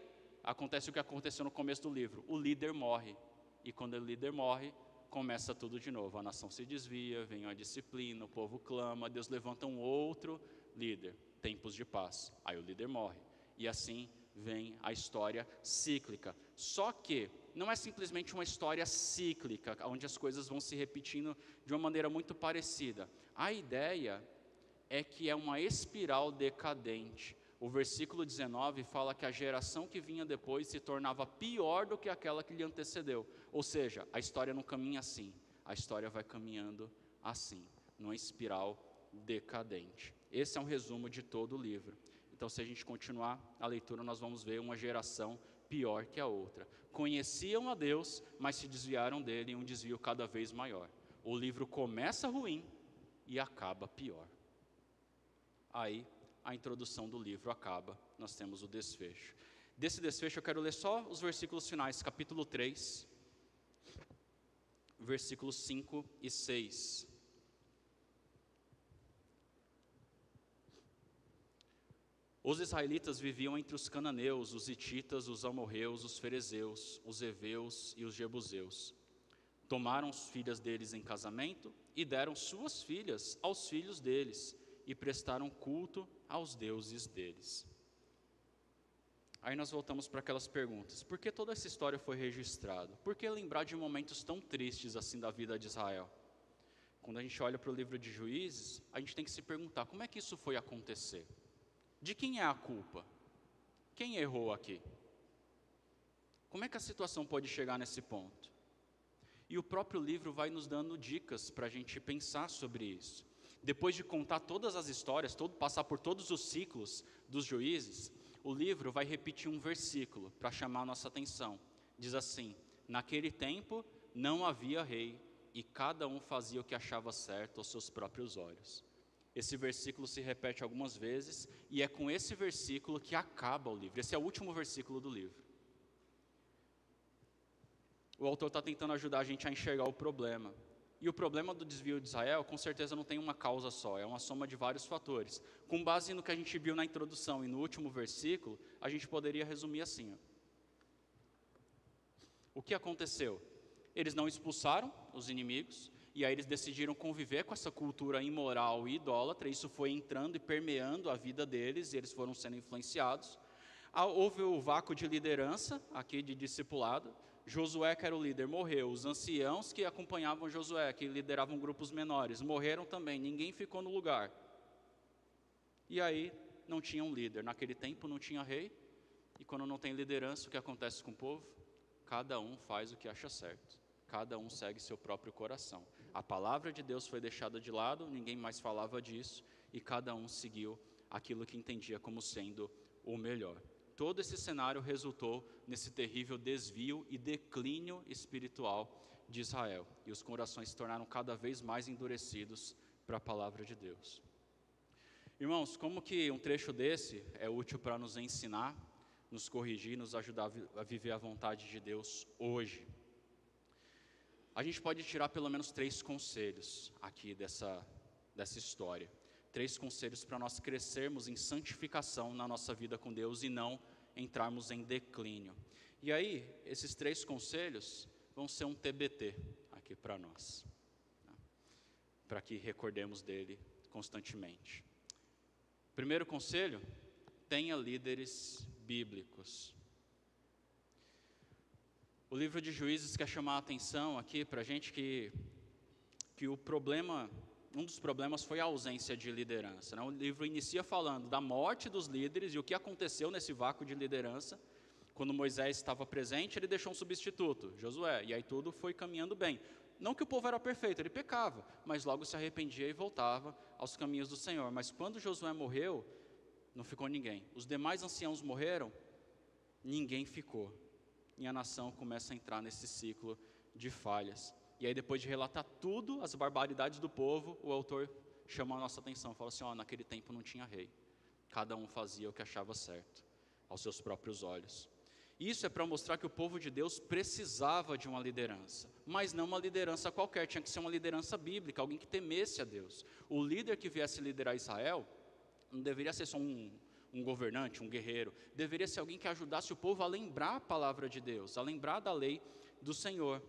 acontece o que aconteceu no começo do livro: o líder morre. E quando o líder morre, começa tudo de novo. A nação se desvia, vem a disciplina, o povo clama, Deus levanta um outro líder. Tempos de paz. Aí o líder morre. E assim vem a história cíclica. Só que não é simplesmente uma história cíclica, onde as coisas vão se repetindo de uma maneira muito parecida. A ideia é que é uma espiral decadente. O versículo 19 fala que a geração que vinha depois se tornava pior do que aquela que lhe antecedeu. Ou seja, a história não caminha assim, a história vai caminhando assim, numa espiral decadente. Esse é um resumo de todo o livro. Então, se a gente continuar a leitura, nós vamos ver uma geração pior que a outra. Conheciam a Deus, mas se desviaram dele em um desvio cada vez maior. O livro começa ruim e acaba pior. Aí, a introdução do livro acaba, nós temos o desfecho. Desse desfecho eu quero ler só os versículos finais, capítulo 3, versículos 5 e 6. Os israelitas viviam entre os cananeus, os hititas, os amorreus, os ferezeus, os heveus e os jebuseus. Tomaram as filhas deles em casamento e deram suas filhas aos filhos deles, e prestaram culto aos deuses deles. Aí nós voltamos para aquelas perguntas: por que toda essa história foi registrada? Por que lembrar de momentos tão tristes assim da vida de Israel? Quando a gente olha para o livro de Juízes, a gente tem que se perguntar: como é que isso foi acontecer? De quem é a culpa? Quem errou aqui? Como é que a situação pode chegar nesse ponto? E o próprio livro vai nos dando dicas para a gente pensar sobre isso. Depois de contar todas as histórias, passar por todos os ciclos dos juízes, o livro vai repetir um versículo para chamar a nossa atenção. Diz assim: naquele tempo não havia rei, e cada um fazia o que achava certo aos seus próprios olhos. Esse versículo se repete algumas vezes, e é com esse versículo que acaba o livro. Esse é o último versículo do livro. O autor está tentando ajudar a gente a enxergar o problema. E o problema do desvio de Israel, com certeza, não tem uma causa só, é uma soma de vários fatores. Com base no que a gente viu na introdução e no último versículo, a gente poderia resumir assim: o que aconteceu? Eles não expulsaram os inimigos, E aí eles decidiram conviver com essa cultura imoral e idólatra. Isso foi entrando e permeando a vida deles, e eles foram sendo influenciados. Houve o vácuo de liderança, aqui de discipulado. Josué, que era o líder, morreu. Os anciãos que acompanhavam Josué, que lideravam grupos menores, morreram também. Ninguém ficou no lugar. E aí não tinha um líder. Naquele tempo não tinha rei. E quando não tem liderança, o que acontece com o povo? Cada um faz o que acha certo. Cada um segue seu próprio coração. A palavra de Deus foi deixada de lado, ninguém mais falava disso, e cada um seguiu aquilo que entendia como sendo o melhor. Todo esse cenário resultou nesse terrível desvio e declínio espiritual de Israel. E os corações se tornaram cada vez mais endurecidos para a palavra de Deus. Irmãos, como que um trecho desse é útil para nos ensinar, nos corrigir, nos ajudar a viver a vontade de Deus hoje? A gente pode tirar pelo menos 3 conselhos aqui dessa história. 3 conselhos para nós crescermos em santificação na nossa vida com Deus e não entrarmos em declínio. E aí, esses 3 conselhos vão ser um TBT aqui para nós, para que recordemos dele constantemente. Primeiro conselho, tenha líderes bíblicos. O livro de Juízes quer chamar a atenção aqui para a gente que um dos problemas foi a ausência de liderança, né? O livro inicia falando da morte dos líderes e o que aconteceu nesse vácuo de liderança. Quando Moisés estava presente, ele deixou um substituto, Josué, e aí tudo foi caminhando bem. Não que o povo era perfeito, ele pecava, mas logo se arrependia e voltava aos caminhos do Senhor. Mas quando Josué morreu, não ficou ninguém. Os demais anciãos morreram, ninguém ficou. E a nação começa a entrar nesse ciclo de falhas. E aí, depois de relatar tudo, as barbaridades do povo, o autor chama a nossa atenção, fala assim, naquele tempo não tinha rei. Cada um fazia o que achava certo, aos seus próprios olhos. Isso é para mostrar que o povo de Deus precisava de uma liderança, mas não uma liderança qualquer, tinha que ser uma liderança bíblica, alguém que temesse a Deus. O líder que viesse liderar Israel, não deveria ser só um governante, um guerreiro, deveria ser alguém que ajudasse o povo a lembrar a palavra de Deus, a lembrar da lei do Senhor.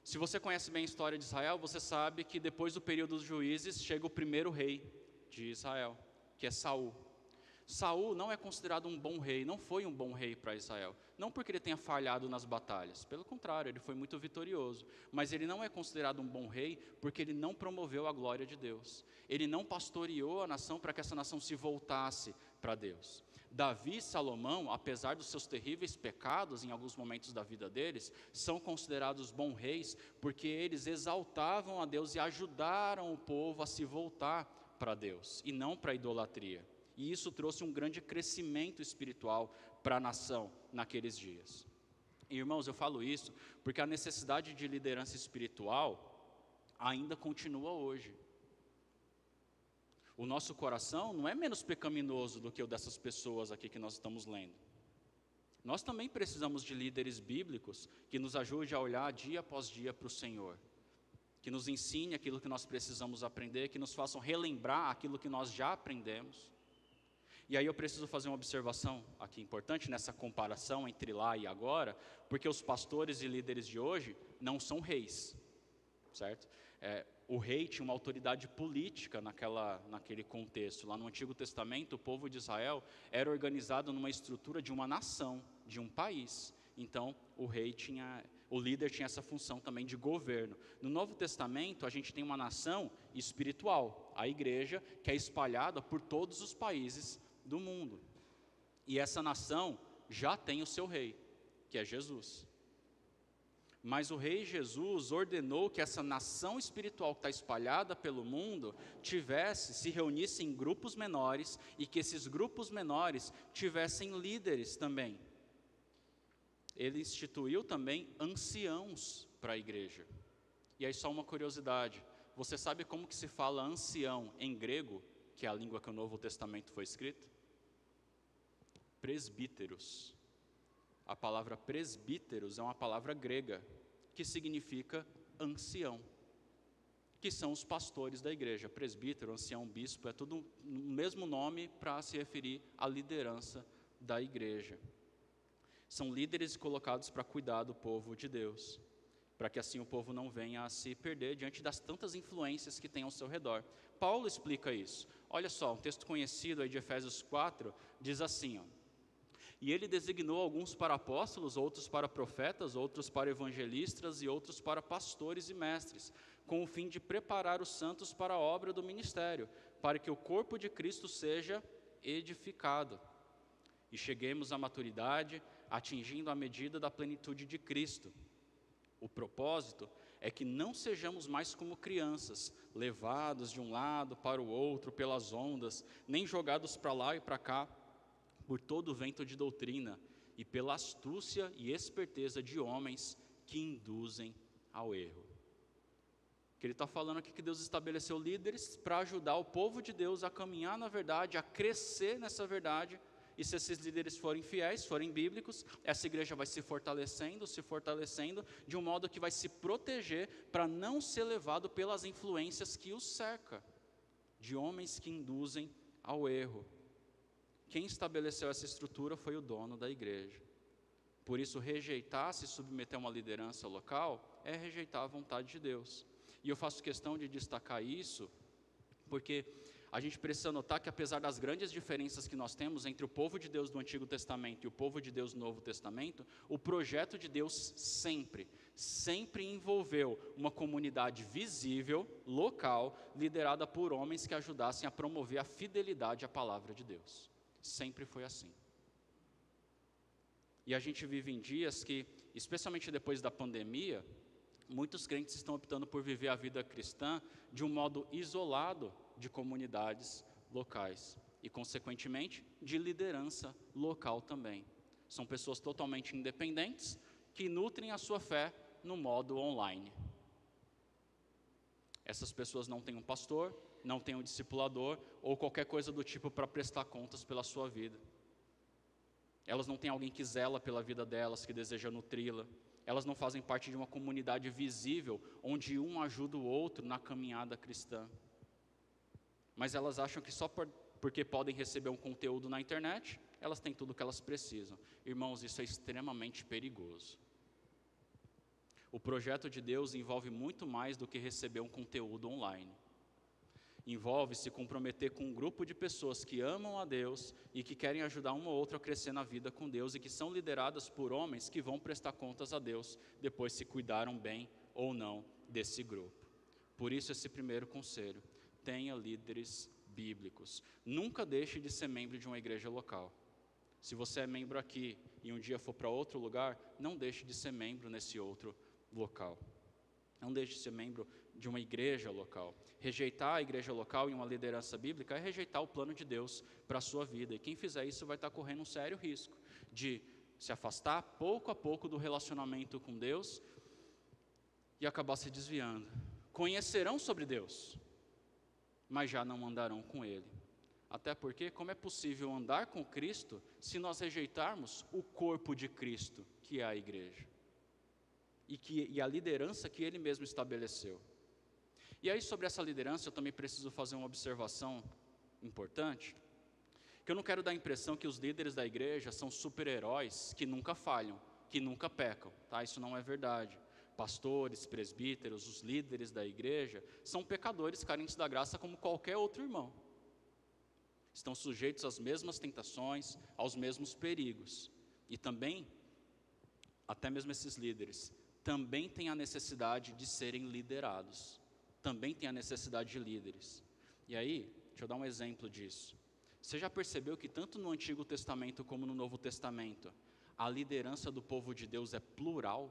Se você conhece bem a história de Israel, você sabe que depois do período dos juízes, chega o primeiro rei de Israel, que é Saul. Saul não é considerado um bom rei, não foi um bom rei para Israel. Não porque ele tenha falhado nas batalhas, pelo contrário, ele foi muito vitorioso. Mas ele não é considerado um bom rei porque ele não promoveu a glória de Deus. Ele não pastoreou a nação para que essa nação se voltasse para Deus. Davi e Salomão, apesar dos seus terríveis pecados em alguns momentos da vida deles, são considerados bons reis porque eles exaltavam a Deus e ajudaram o povo a se voltar para Deus e não para a idolatria. E isso trouxe um grande crescimento espiritual para a nação naqueles dias. E, irmãos, eu falo isso porque a necessidade de liderança espiritual ainda continua hoje. O nosso coração não é menos pecaminoso do que o dessas pessoas aqui que nós estamos lendo. Nós também precisamos de líderes bíblicos que nos ajudem a olhar dia após dia para o Senhor, que nos ensine aquilo que nós precisamos aprender, que nos façam relembrar aquilo que nós já aprendemos. E aí eu preciso fazer uma observação aqui importante nessa comparação entre lá e agora, porque os pastores e líderes de hoje não são reis, certo? O rei tinha uma autoridade política naquele contexto. Lá no Antigo Testamento, o povo de Israel era organizado numa estrutura de uma nação, de um país. Então, o líder tinha essa função também de governo. No Novo Testamento, a gente tem uma nação espiritual, a igreja, que é espalhada por todos os países do mundo. E essa nação já tem o seu rei, que é Jesus. Mas o rei Jesus ordenou que essa nação espiritual que está espalhada pelo mundo se reunisse em grupos menores e que esses grupos menores tivessem líderes também. Ele instituiu também anciãos para a igreja. E aí só uma curiosidade, você sabe como que se fala ancião em grego, que é a língua que o Novo Testamento foi escrito? Presbíteros. A palavra presbíteros é uma palavra grega, que significa ancião, que são os pastores da igreja. Presbítero, ancião, bispo, é tudo o mesmo nome para se referir à liderança da igreja. São líderes colocados para cuidar do povo de Deus. para que assim o povo não venha a se perder diante das tantas influências que tem ao seu redor. Paulo explica isso. Olha só, um texto conhecido aí de Efésios 4, diz assim, ó: e ele designou alguns para apóstolos, outros para profetas, outros para evangelistas e outros para pastores e mestres, com o fim de preparar os santos para a obra do ministério, para que o corpo de Cristo seja edificado e cheguemos à maturidade, atingindo a medida da plenitude de Cristo. O propósito é que não sejamos mais como crianças, levados de um lado para o outro pelas ondas, nem jogados para lá e para cá por todo o vento de doutrina e pela astúcia e esperteza de homens que induzem ao erro. Que ele está falando aqui que Deus estabeleceu líderes para ajudar o povo de Deus a caminhar na verdade, a crescer nessa verdade, e se esses líderes forem fiéis, forem bíblicos, essa igreja vai se fortalecendo, de um modo que vai se proteger para não ser levado pelas influências que os cerca, de homens que induzem ao erro. Quem estabeleceu essa estrutura foi o dono da igreja. Por isso, rejeitar se submeter a uma liderança local é rejeitar a vontade de Deus. E eu faço questão de destacar isso, porque a gente precisa notar que apesar das grandes diferenças que nós temos entre o povo de Deus do Antigo Testamento e o povo de Deus do Novo Testamento, o projeto de Deus sempre envolveu uma comunidade visível, local, liderada por homens que ajudassem a promover a fidelidade à palavra de Deus. Sempre foi assim. E a gente vive em dias que, especialmente depois da pandemia, muitos crentes estão optando por viver a vida cristã de um modo isolado de comunidades locais e, consequentemente, de liderança local também. São pessoas totalmente independentes que nutrem a sua fé no modo online. Essas pessoas não têm um pastor, não têm um discipulador ou qualquer coisa do tipo para prestar contas pela sua vida. Elas não têm alguém que zela pela vida delas, que deseja nutri-la. Elas não fazem parte de uma comunidade visível, onde um ajuda o outro na caminhada cristã. Mas elas acham que só porque podem receber um conteúdo na internet, elas têm tudo o que elas precisam. Irmãos, isso é extremamente perigoso. O projeto de Deus envolve muito mais do que receber um conteúdo online. Envolve se comprometer com um grupo de pessoas que amam a Deus e que querem ajudar um ou outro a crescer na vida com Deus e que são lideradas por homens que vão prestar contas a Deus depois se cuidaram bem ou não desse grupo. Por isso esse primeiro conselho: tenha líderes bíblicos. Nunca deixe de ser membro de uma igreja local. Se você é membro aqui e um dia for para outro lugar, não deixe de ser membro nesse outro local. Não deixe de ser membro de uma igreja local. Rejeitar a igreja local e uma liderança bíblica é rejeitar o plano de Deus para a sua vida. E quem fizer isso vai estar correndo um sério risco de se afastar pouco a pouco do relacionamento com Deus e acabar se desviando. Conhecerão sobre Deus, mas já não andarão com Ele. Até porque, como é possível andar com Cristo se nós rejeitarmos o corpo de Cristo, que é a igreja? E a liderança que Ele mesmo estabeleceu. E aí, sobre essa liderança, eu também preciso fazer uma observação importante, que eu não quero dar a impressão que os líderes da igreja são super-heróis que nunca falham, que nunca pecam, tá? Isso não é verdade. Pastores, presbíteros, os líderes da igreja, são pecadores carentes da graça como qualquer outro irmão. Estão sujeitos às mesmas tentações, aos mesmos perigos. E também, até mesmo esses líderes, também têm a necessidade de serem liderados. Também tem a necessidade de líderes. E aí, deixa eu dar um exemplo disso. Você já percebeu que tanto no Antigo Testamento como no Novo Testamento, a liderança do povo de Deus é plural?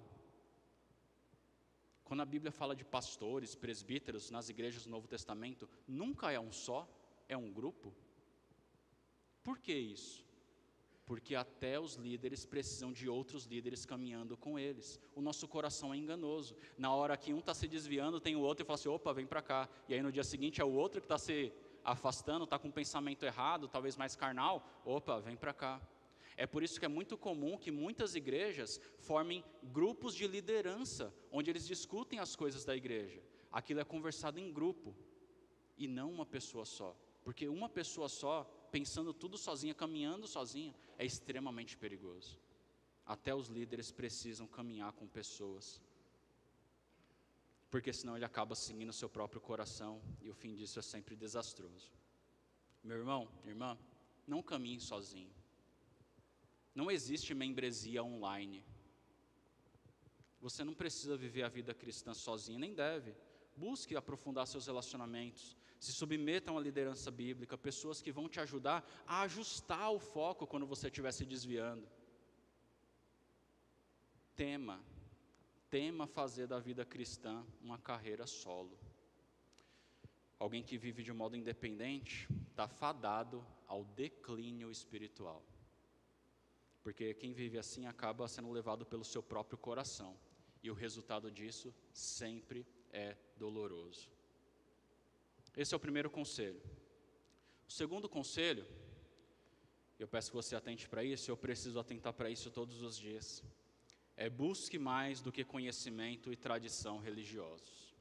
Quando a Bíblia fala de pastores, presbíteros nas igrejas do Novo Testamento, nunca é um só, é um grupo. Por que isso? Porque até os líderes precisam de outros líderes caminhando com eles. O nosso coração é enganoso. Na hora que um está se desviando, tem o outro e fala assim, opa, vem para cá. E aí no dia seguinte é o outro que está se afastando, está com um pensamento errado, talvez mais carnal, opa, vem para cá. É por isso que é muito comum que muitas igrejas formem grupos de liderança, onde eles discutem as coisas da igreja. Aquilo é conversado em grupo, e não uma pessoa só. Porque uma pessoa só, pensando tudo sozinha, caminhando sozinha, é extremamente perigoso. Até os líderes precisam caminhar com pessoas. porque senão ele acaba seguindo o seu próprio coração, e o fim disso é sempre desastroso. Meu irmão, irmã, não caminhe sozinho. Não existe membresia online. Você não precisa viver a vida cristã sozinho, nem deve. Busque aprofundar seus relacionamentos. Se submetam à liderança bíblica, pessoas que vão te ajudar a ajustar o foco quando você estiver se desviando. Tema fazer da vida cristã uma carreira solo. Alguém que vive de modo independente está fadado ao declínio espiritual. Porque quem vive assim acaba sendo levado pelo seu próprio coração. E o resultado disso sempre é doloroso. Esse é o primeiro conselho. O segundo conselho, eu peço que você atente para isso, eu preciso atentar para isso todos os dias. Busque mais do que conhecimento e tradição religiosos.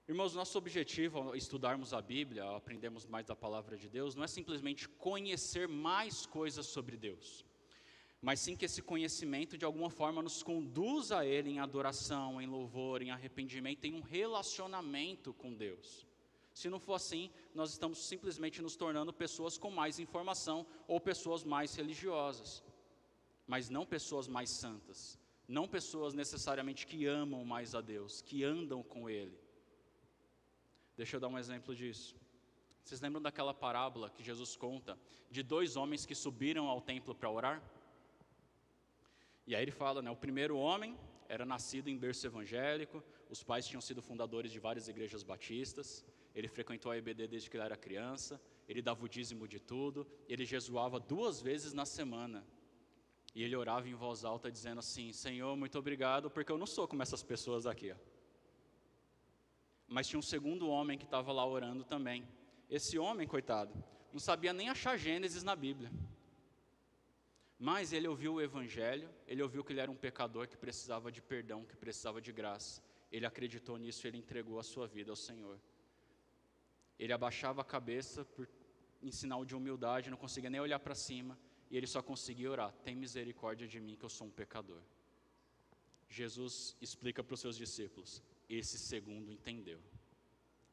Irmãos, nosso objetivo ao estudarmos a Bíblia, ao aprendermos mais da palavra de Deus, não é simplesmente conhecer mais coisas sobre Deus, mas sim que esse conhecimento de alguma forma nos conduza a Ele em adoração, em louvor, em arrependimento, em um relacionamento com Deus. Se não for assim, nós estamos simplesmente nos tornando pessoas com mais informação ou pessoas mais religiosas, mas não pessoas mais santas, não pessoas necessariamente que amam mais a Deus, que andam com Ele. Deixa eu dar um exemplo disso. Vocês lembram daquela parábola que Jesus conta de 2 homens que subiram ao templo para orar? E aí ele fala, o primeiro homem era nascido em berço evangélico, os pais tinham sido fundadores de várias igrejas batistas, ele frequentou a EBD desde que ele era criança, ele dava o dízimo de tudo, ele jejuava 2 vezes na semana. E ele orava em voz alta dizendo assim, Senhor, muito obrigado, porque eu não sou como essas pessoas aqui. Mas tinha um segundo homem que estava lá orando também. Esse homem, coitado, não sabia nem achar Gênesis na Bíblia. Mas ele ouviu o Evangelho, ele ouviu que ele era um pecador que precisava de perdão, que precisava de graça. Ele acreditou nisso e ele entregou a sua vida ao Senhor. Ele abaixava a cabeça em sinal de humildade, não conseguia nem olhar para cima. E ele só conseguia orar, tem misericórdia de mim que eu sou um pecador. Jesus explica para os seus discípulos, esse segundo entendeu.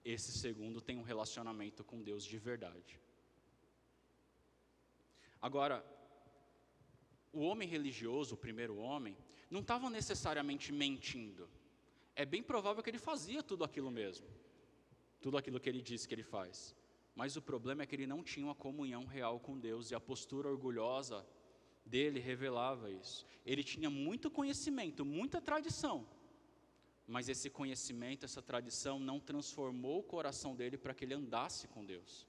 Esse segundo tem um relacionamento com Deus de verdade. Agora, o homem religioso, o primeiro homem, não estava necessariamente mentindo. É bem provável que ele fazia tudo aquilo mesmo. Tudo aquilo que ele disse que ele faz. Mas o problema é que ele não tinha uma comunhão real com Deus. E a postura orgulhosa dele revelava isso. Ele tinha muito conhecimento, muita tradição. Mas esse conhecimento, essa tradição não transformou o coração dele para que ele andasse com Deus.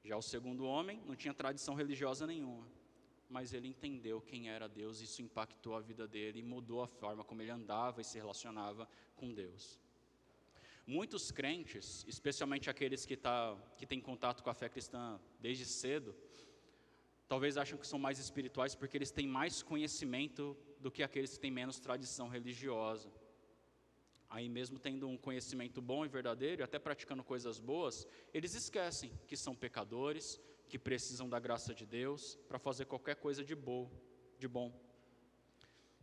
Já o segundo homem não tinha tradição religiosa nenhuma. Mas ele entendeu quem era Deus, isso impactou a vida dele e mudou a forma como ele andava e se relacionava com Deus. Muitos crentes, especialmente aqueles que têm contato com a fé cristã desde cedo, talvez acham que são mais espirituais porque eles têm mais conhecimento do que aqueles que têm menos tradição religiosa. Aí mesmo tendo um conhecimento bom e verdadeiro, até praticando coisas boas, eles esquecem que são pecadores, que precisam da graça de Deus para fazer qualquer coisa de bom.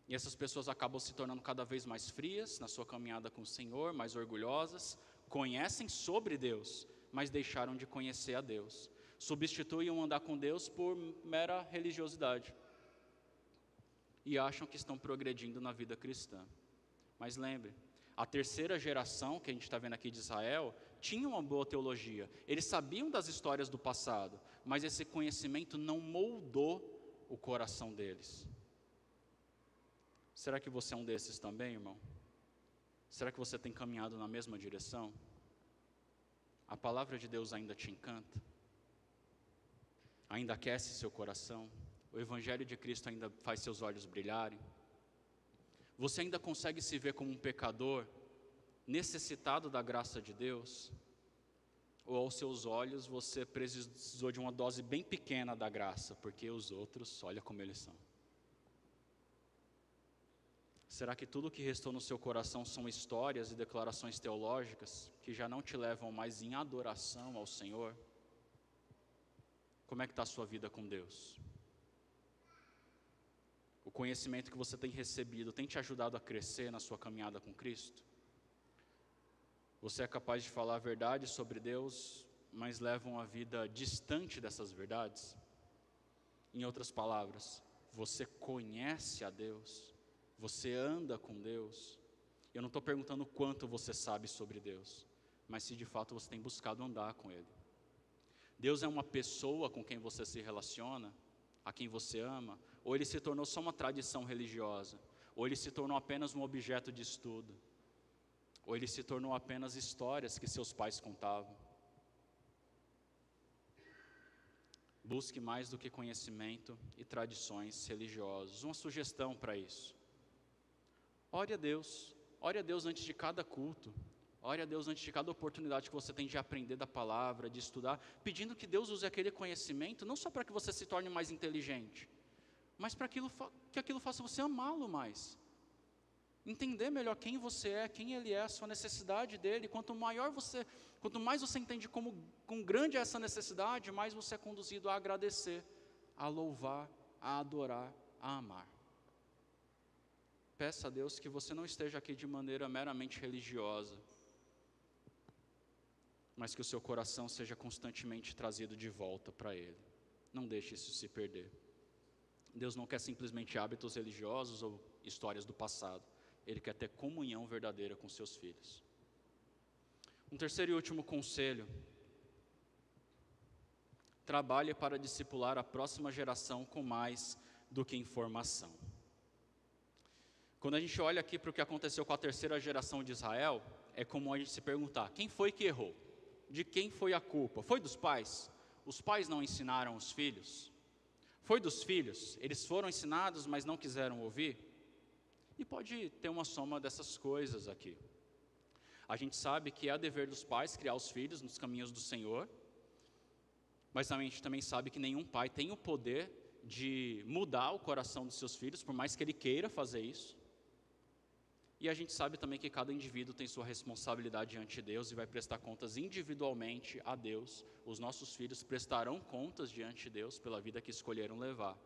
E essas pessoas acabam se tornando cada vez mais frias na sua caminhada com o Senhor, mais orgulhosas, conhecem sobre Deus, mas deixaram de conhecer a Deus. Substituem o andar com Deus por mera religiosidade. E acham que estão progredindo na vida cristã. Mas lembre, a terceira geração que a gente está vendo aqui de Israel tinha uma boa teologia. Eles sabiam das histórias do passado, mas esse conhecimento não moldou o coração deles. Será que você é um desses também, irmão? Será que você tem caminhado na mesma direção? A palavra de Deus ainda te encanta? Ainda aquece seu coração? O Evangelho de Cristo ainda faz seus olhos brilharem? Você ainda consegue se ver como um pecador, necessitado da graça de Deus? Ou aos seus olhos você precisou de uma dose bem pequena da graça, porque os outros, olha como eles são? Será que tudo o que restou no seu coração são histórias e declarações teológicas que já não te levam mais em adoração ao Senhor? Como é que está a sua vida com Deus? O conhecimento que você tem recebido tem te ajudado a crescer na sua caminhada com Cristo? Você é capaz de falar a verdade sobre Deus, mas leva uma vida distante dessas verdades? Em outras palavras, você conhece a Deus? Você anda com Deus? Eu não estou perguntando quanto você sabe sobre Deus, mas se de fato você tem buscado andar com Ele. Deus é uma pessoa com quem você se relaciona, a quem você ama, ou Ele se tornou só uma tradição religiosa, ou Ele se tornou apenas um objeto de estudo, ou Ele se tornou apenas histórias que seus pais contavam. Busque mais do que conhecimento e tradições religiosas. Uma sugestão para isso: ore a Deus antes de cada culto, ore a Deus antes de cada oportunidade que você tem de aprender da palavra, de estudar, pedindo que Deus use aquele conhecimento, não só para que você se torne mais inteligente, mas para que aquilo faça você amá-lo mais, entender melhor quem você é, quem Ele é, a sua necessidade dEle. Quanto mais você entende quão grande é essa necessidade, mais você é conduzido a agradecer, a louvar, a adorar, a amar. Peça a Deus que você não esteja aqui de maneira meramente religiosa, mas que o seu coração seja constantemente trazido de volta para Ele. Não deixe isso se perder. Deus não quer simplesmente hábitos religiosos ou histórias do passado. Ele quer ter comunhão verdadeira com seus filhos. Um terceiro e último conselho: trabalhe para discipular a próxima geração com mais do que informação. Quando a gente olha aqui para o que aconteceu com a terceira geração de Israel, é comum a gente se perguntar: quem foi que errou? De quem foi a culpa? Foi dos pais? Os pais não ensinaram os filhos? Foi dos filhos? Eles foram ensinados, mas não quiseram ouvir? E pode ter uma soma dessas coisas aqui. A gente sabe que é dever dos pais criar os filhos nos caminhos do Senhor, mas a gente também sabe que nenhum pai tem o poder de mudar o coração dos seus filhos, por mais que ele queira fazer isso. E a gente sabe também que cada indivíduo tem sua responsabilidade diante de Deus e vai prestar contas individualmente a Deus. Os nossos filhos prestarão contas diante de Deus pela vida que escolheram levar.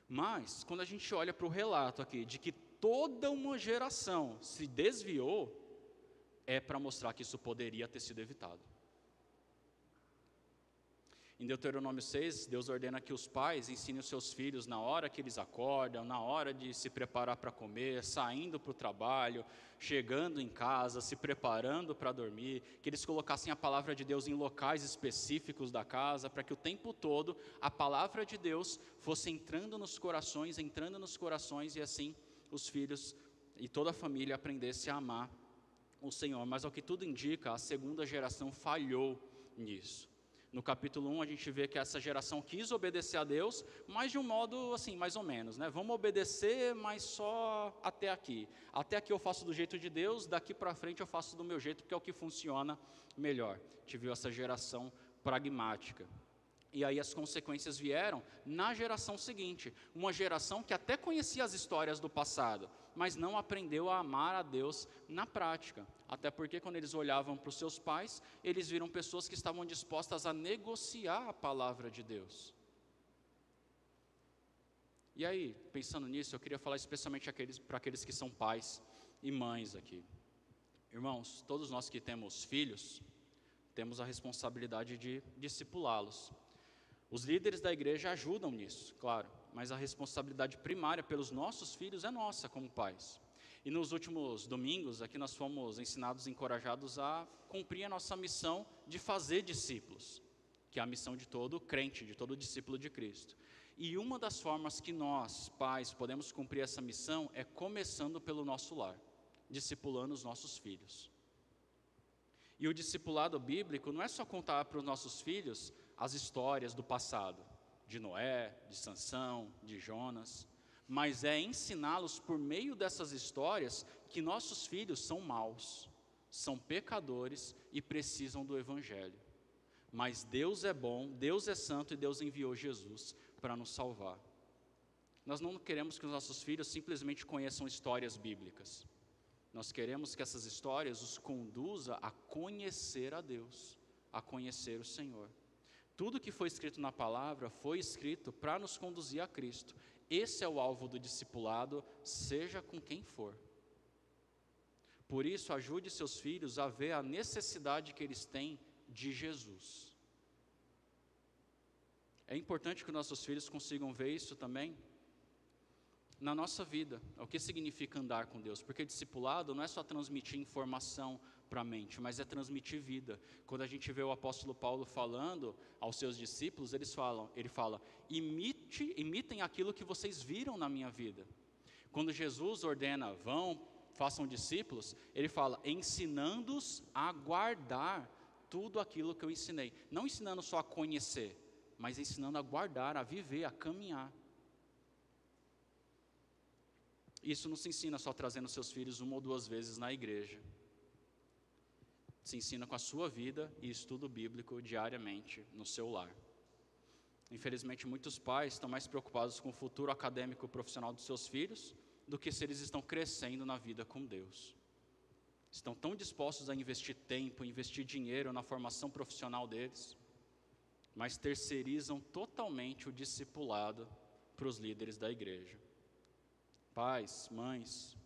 Mas, quando a gente olha para o relato aqui, de que toda uma geração se desviou, é para mostrar que isso poderia ter sido evitado. Em Deuteronômio 6, Deus ordena que os pais ensinem os seus filhos na hora que eles acordam, na hora de se preparar para comer, saindo para o trabalho, chegando em casa, se preparando para dormir, que eles colocassem a palavra de Deus em locais específicos da casa, para que o tempo todo a palavra de Deus fosse entrando nos corações, e assim os filhos e toda a família aprendesse a amar o Senhor. Mas ao que tudo indica, a segunda geração falhou nisso. No capítulo 1 a gente vê que essa geração quis obedecer a Deus, mas de um modo assim, mais ou menos, né? Vamos obedecer, mas só até aqui. Até aqui eu faço do jeito de Deus, daqui para frente eu faço do meu jeito, porque é o que funciona melhor. A gente viu essa geração pragmática. E aí as consequências vieram na geração seguinte, uma geração que até conhecia as histórias do passado, mas não aprendeu a amar a Deus na prática. Até porque quando eles olhavam para os seus pais, eles viram pessoas que estavam dispostas a negociar a palavra de Deus. E aí, pensando nisso, eu queria falar especialmente para aqueles que são pais e mães aqui. Irmãos, todos nós que temos filhos, temos a responsabilidade de discipulá-los. Os líderes da igreja ajudam nisso, claro, mas a responsabilidade primária pelos nossos filhos é nossa como pais. E nos últimos domingos, aqui nós fomos ensinados e encorajados a cumprir a nossa missão de fazer discípulos, que é a missão de todo crente, de todo discípulo de Cristo. E uma das formas que nós, pais, podemos cumprir essa missão é começando pelo nosso lar, discipulando os nossos filhos. E o discipulado bíblico não é só contar para os nossos filhos as histórias do passado, de Noé, de Sansão, de Jonas, mas é ensiná-los por meio dessas histórias que nossos filhos são maus, são pecadores e precisam do Evangelho. Mas Deus é bom, Deus é santo e Deus enviou Jesus para nos salvar. Nós não queremos que os nossos filhos simplesmente conheçam histórias bíblicas. Nós queremos que essas histórias os conduza a conhecer a Deus, a conhecer o Senhor. Tudo que foi escrito na palavra foi escrito para nos conduzir a Cristo. Esse é o alvo do discipulado, seja com quem for. Por isso, ajude seus filhos a ver a necessidade que eles têm de Jesus. É importante que nossos filhos consigam ver isso também na nossa vida. O que significa andar com Deus? Porque discipulado não é só transmitir informação para a mente, mas é transmitir vida. Quando a gente vê o apóstolo Paulo falando aos seus discípulos, ele fala, imitem aquilo que vocês viram na minha vida. Quando Jesus ordena, vão, façam discípulos, ele fala, ensinando-os a guardar tudo aquilo que eu ensinei. Não ensinando só a conhecer, mas ensinando a guardar, a viver, a caminhar. Isso não se ensina só trazendo seus filhos 1 ou 2 vezes na igreja. Se ensina com a sua vida e estudo bíblico diariamente no seu lar. Infelizmente, muitos pais estão mais preocupados com o futuro acadêmico e profissional dos seus filhos do que se eles estão crescendo na vida com Deus. Estão tão dispostos a investir tempo, investir dinheiro na formação profissional deles, mas terceirizam totalmente o discipulado para os líderes da igreja. Pais, mães,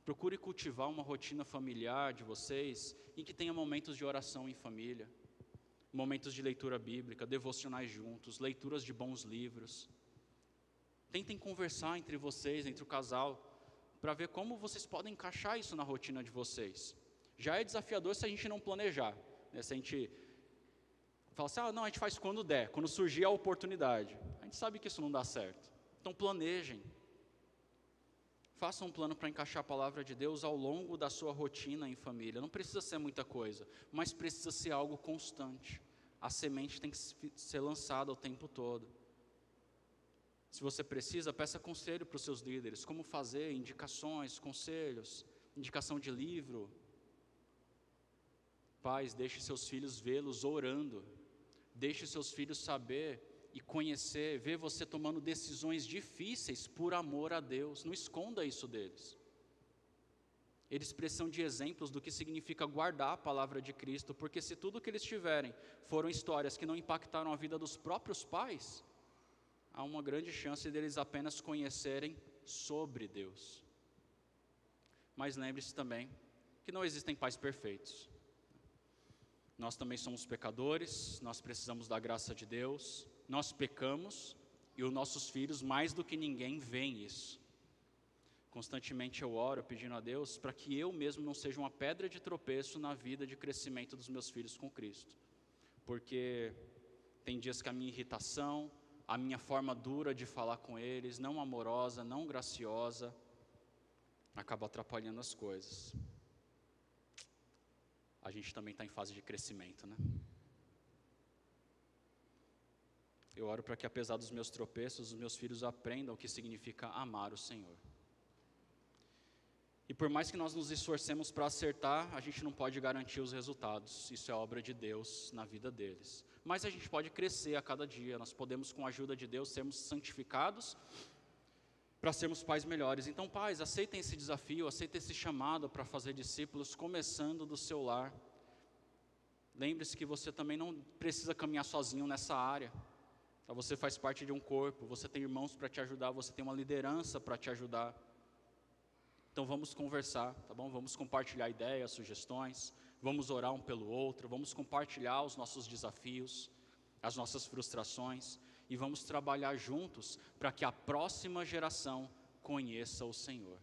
procure cultivar uma rotina familiar de vocês em que tenha momentos de oração em família, momentos de leitura bíblica, devocionais juntos, leituras de bons livros. Tentem conversar entre vocês, entre o casal, para ver como vocês podem encaixar isso na rotina de vocês. Já é desafiador se a gente não planejar, né? Se a gente fala assim, não, a gente faz quando der, quando surgir a oportunidade. A gente sabe que isso não dá certo. Então planejem. Faça um plano para encaixar a palavra de Deus ao longo da sua rotina em família. Não precisa ser muita coisa, mas precisa ser algo constante. A semente tem que ser lançada o tempo todo. Se você precisa, peça conselho para os seus líderes. Como fazer, indicações, conselhos, indicação de livro. Pais, deixe seus filhos vê-los orando. Deixe seus filhos saber e conhecer, ver você tomando decisões difíceis por amor a Deus. Não esconda isso deles. Eles precisam de exemplos do que significa guardar a palavra de Cristo, porque se tudo que eles tiverem foram histórias que não impactaram a vida dos próprios pais, há uma grande chance deles apenas conhecerem sobre Deus. Mas lembre-se também que não existem pais perfeitos. Nós também somos pecadores, nós precisamos da graça de Deus, nós pecamos e os nossos filhos, mais do que ninguém, veem isso. Constantemente eu oro pedindo a Deus para que eu mesmo não seja uma pedra de tropeço na vida de crescimento dos meus filhos com Cristo. Porque tem dias que a minha irritação, a minha forma dura de falar com eles, não amorosa, não graciosa, acaba atrapalhando as coisas. A gente também está em fase de crescimento, né? Eu oro para que, apesar dos meus tropeços, os meus filhos aprendam o que significa amar o Senhor. E por mais que nós nos esforcemos para acertar, a gente não pode garantir os resultados. Isso é obra de Deus na vida deles. Mas a gente pode crescer a cada dia. Nós podemos, com a ajuda de Deus, sermos santificados para sermos pais melhores. Então, pais, aceitem esse desafio, aceitem esse chamado para fazer discípulos, começando do seu lar. Lembre-se que você também não precisa caminhar sozinho nessa área. Você faz parte de um corpo, você tem irmãos para te ajudar, você tem uma liderança para te ajudar. Então vamos conversar, tá bom? Vamos compartilhar ideias, sugestões, vamos orar um pelo outro, vamos compartilhar os nossos desafios, as nossas frustrações e vamos trabalhar juntos para que a próxima geração conheça o Senhor.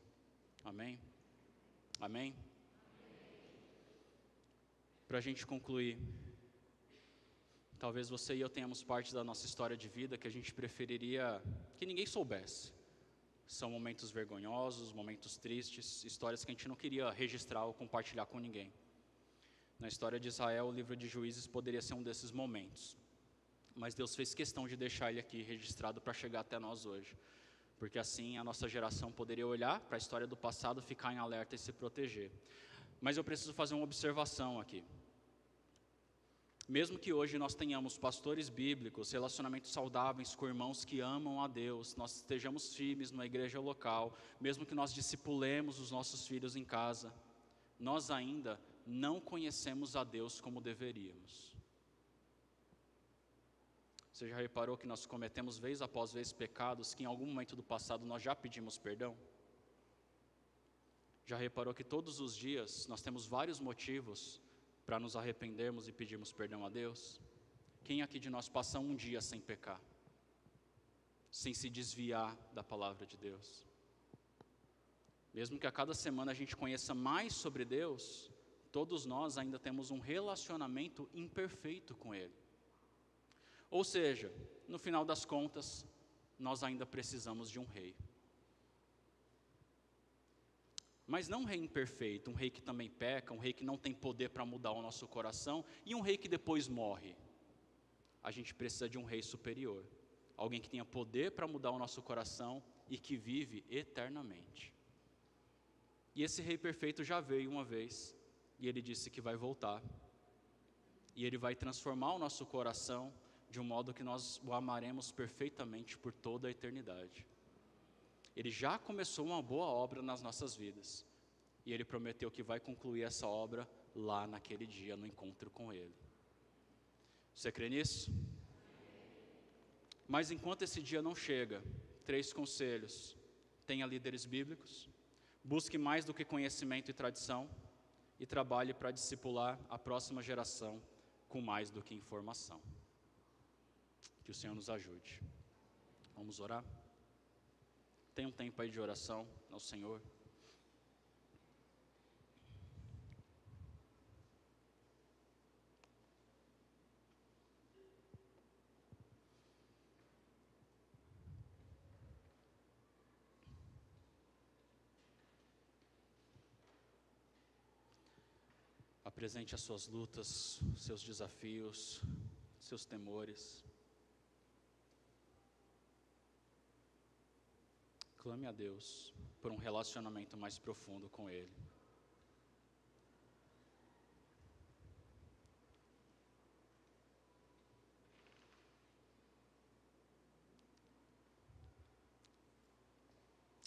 Amém? Amém? Para a gente concluir, talvez você e eu tenhamos parte da nossa história de vida que a gente preferiria que ninguém soubesse. São momentos vergonhosos, momentos tristes, histórias que a gente não queria registrar ou compartilhar com ninguém. Na história de Israel, o livro de Juízes poderia ser um desses momentos. Mas Deus fez questão de deixar ele aqui registrado para chegar até nós hoje. Porque assim a nossa geração poderia olhar para a história do passado, ficar em alerta e se proteger. Mas eu preciso fazer uma observação aqui. Mesmo que hoje nós tenhamos pastores bíblicos, relacionamentos saudáveis com irmãos que amam a Deus, nós estejamos firmes na igreja local, mesmo que nós discipulemos os nossos filhos em casa, nós ainda não conhecemos a Deus como deveríamos. Você já reparou que nós cometemos vez após vez pecados que em algum momento do passado nós já pedimos perdão? Já reparou que todos os dias nós temos vários motivos para nos arrependermos e pedirmos perdão a Deus? Quem aqui de nós passa um dia sem pecar? Sem se desviar da palavra de Deus? Mesmo que a cada semana a gente conheça mais sobre Deus, todos nós ainda temos um relacionamento imperfeito com Ele. Ou seja, no final das contas, nós ainda precisamos de um rei. Mas não um rei imperfeito, um rei que também peca, um rei que não tem poder para mudar o nosso coração e um rei que depois morre. A gente precisa de um rei superior, alguém que tenha poder para mudar o nosso coração e que vive eternamente. E esse rei perfeito já veio uma vez e ele disse que vai voltar. E ele vai transformar o nosso coração de um modo que nós o amaremos perfeitamente por toda a eternidade. Ele já começou uma boa obra nas nossas vidas. E Ele prometeu que vai concluir essa obra lá naquele dia, no encontro com Ele. Você crê nisso? Mas enquanto esse dia não chega, 3 conselhos. Tenha líderes bíblicos, busque mais do que conhecimento e tradição, e trabalhe para discipular a próxima geração com mais do que informação. Que o Senhor nos ajude. Vamos orar? Tem um tempo aí de oração ao Senhor. Apresente as suas lutas, seus desafios, seus temores. Clame a Deus por um relacionamento mais profundo com Ele.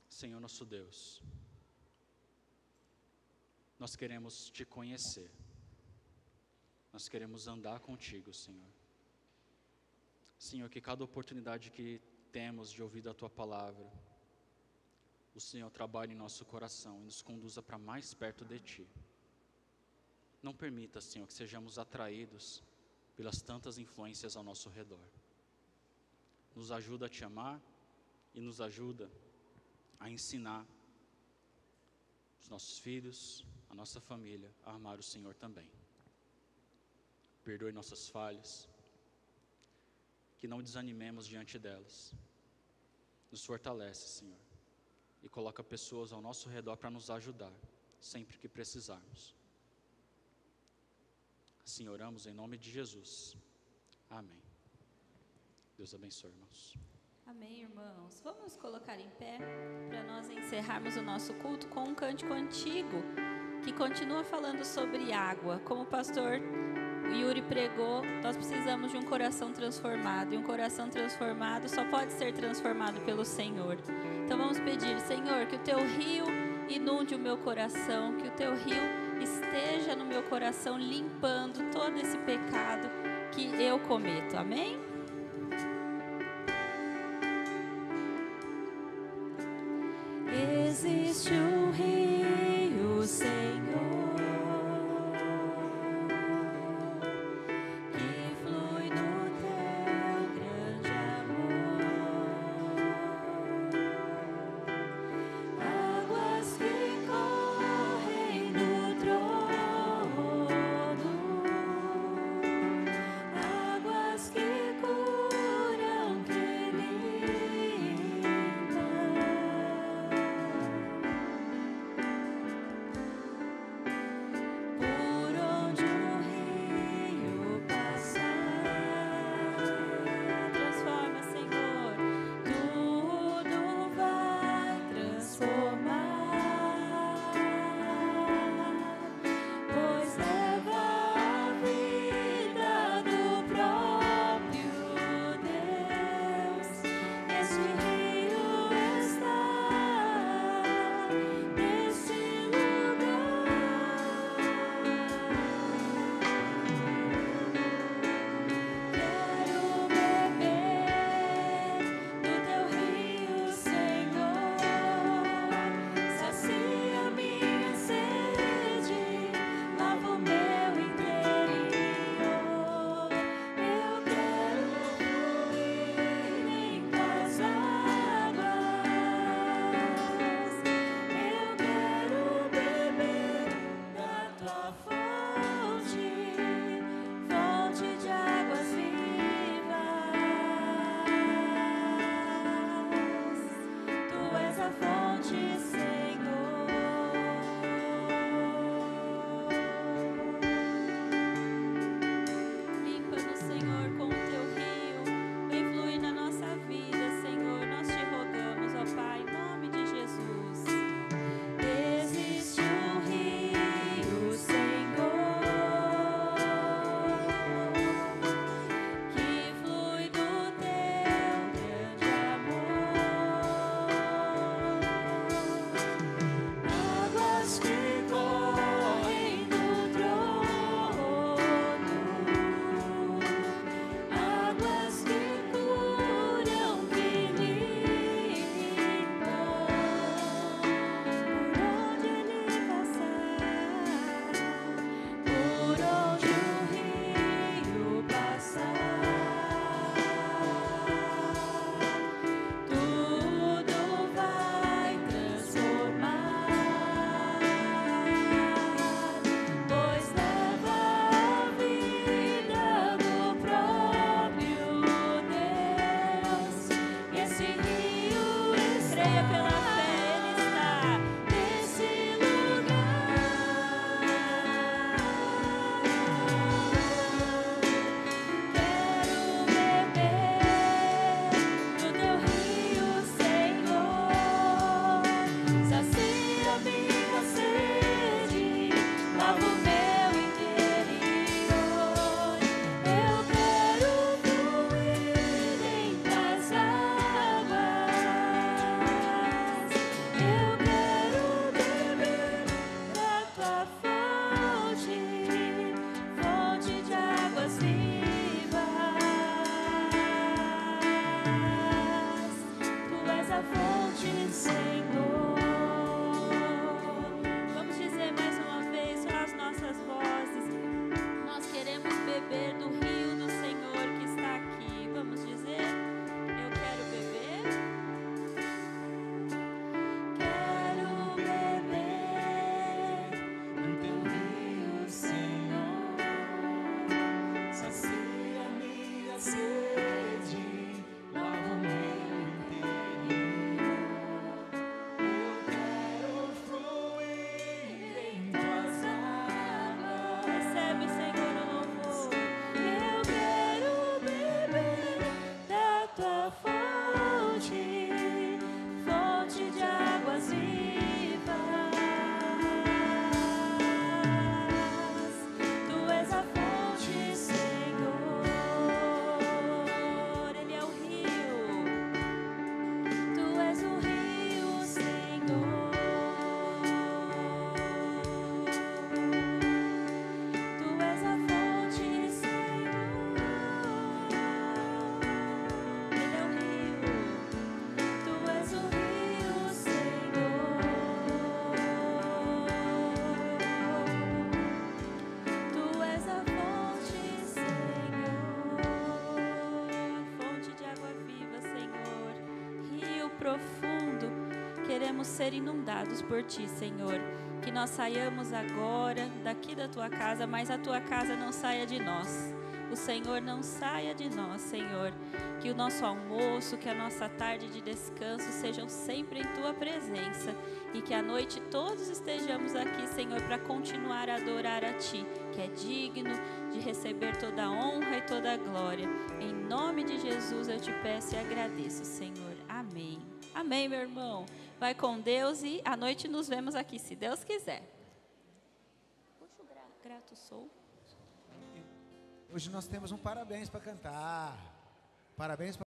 Senhor nosso Deus, nós queremos Te conhecer, nós queremos andar contigo, Senhor. Senhor, que cada oportunidade que temos de ouvir a Tua Palavra, o Senhor trabalhe em nosso coração e nos conduza para mais perto de Ti. Não permita, Senhor, que sejamos atraídos pelas tantas influências ao nosso redor. Nos ajuda a Te amar e nos ajuda a ensinar os nossos filhos, a nossa família, a amar o Senhor também. Perdoe nossas falhas, que não desanimemos diante delas. Nos fortalece, Senhor, e coloca pessoas ao nosso redor para nos ajudar, sempre que precisarmos. Assim oramos em nome de Jesus. Amém. Deus abençoe, irmãos. Amém, irmãos. Vamos nos colocar em pé para nós encerrarmos o nosso culto com um cântico antigo que continua falando sobre água. Como o pastor Yuri pregou, nós precisamos de um coração transformado. E um coração transformado só pode ser transformado pelo Senhor. Então vamos pedir, Senhor, que o Teu rio inunde o meu coração, que o Teu rio esteja no meu coração, limpando todo esse pecado que eu cometo. Amém? Existe um rio, Senhor, que flui no Teu grande amor, águas que correm no trono, águas que curam, que limpam. possamos ser inundados por Ti, Senhor. Que nós saiamos agora daqui da Tua casa, mas a Tua casa não saia de nós. O Senhor não saia de nós, Senhor. Que o nosso almoço, que a nossa tarde de descanso sejam sempre em Tua presença. E que à noite todos estejamos aqui, Senhor, para continuar a adorar a Ti, que é digno de receber toda a honra e toda a glória. Em nome de Jesus eu Te peço e agradeço, Senhor. Amém. Amém, meu irmão. Vai com Deus e à noite nos vemos aqui, se Deus quiser. Puxa o grato sou. Hoje nós temos um parabéns para cantar. Parabéns para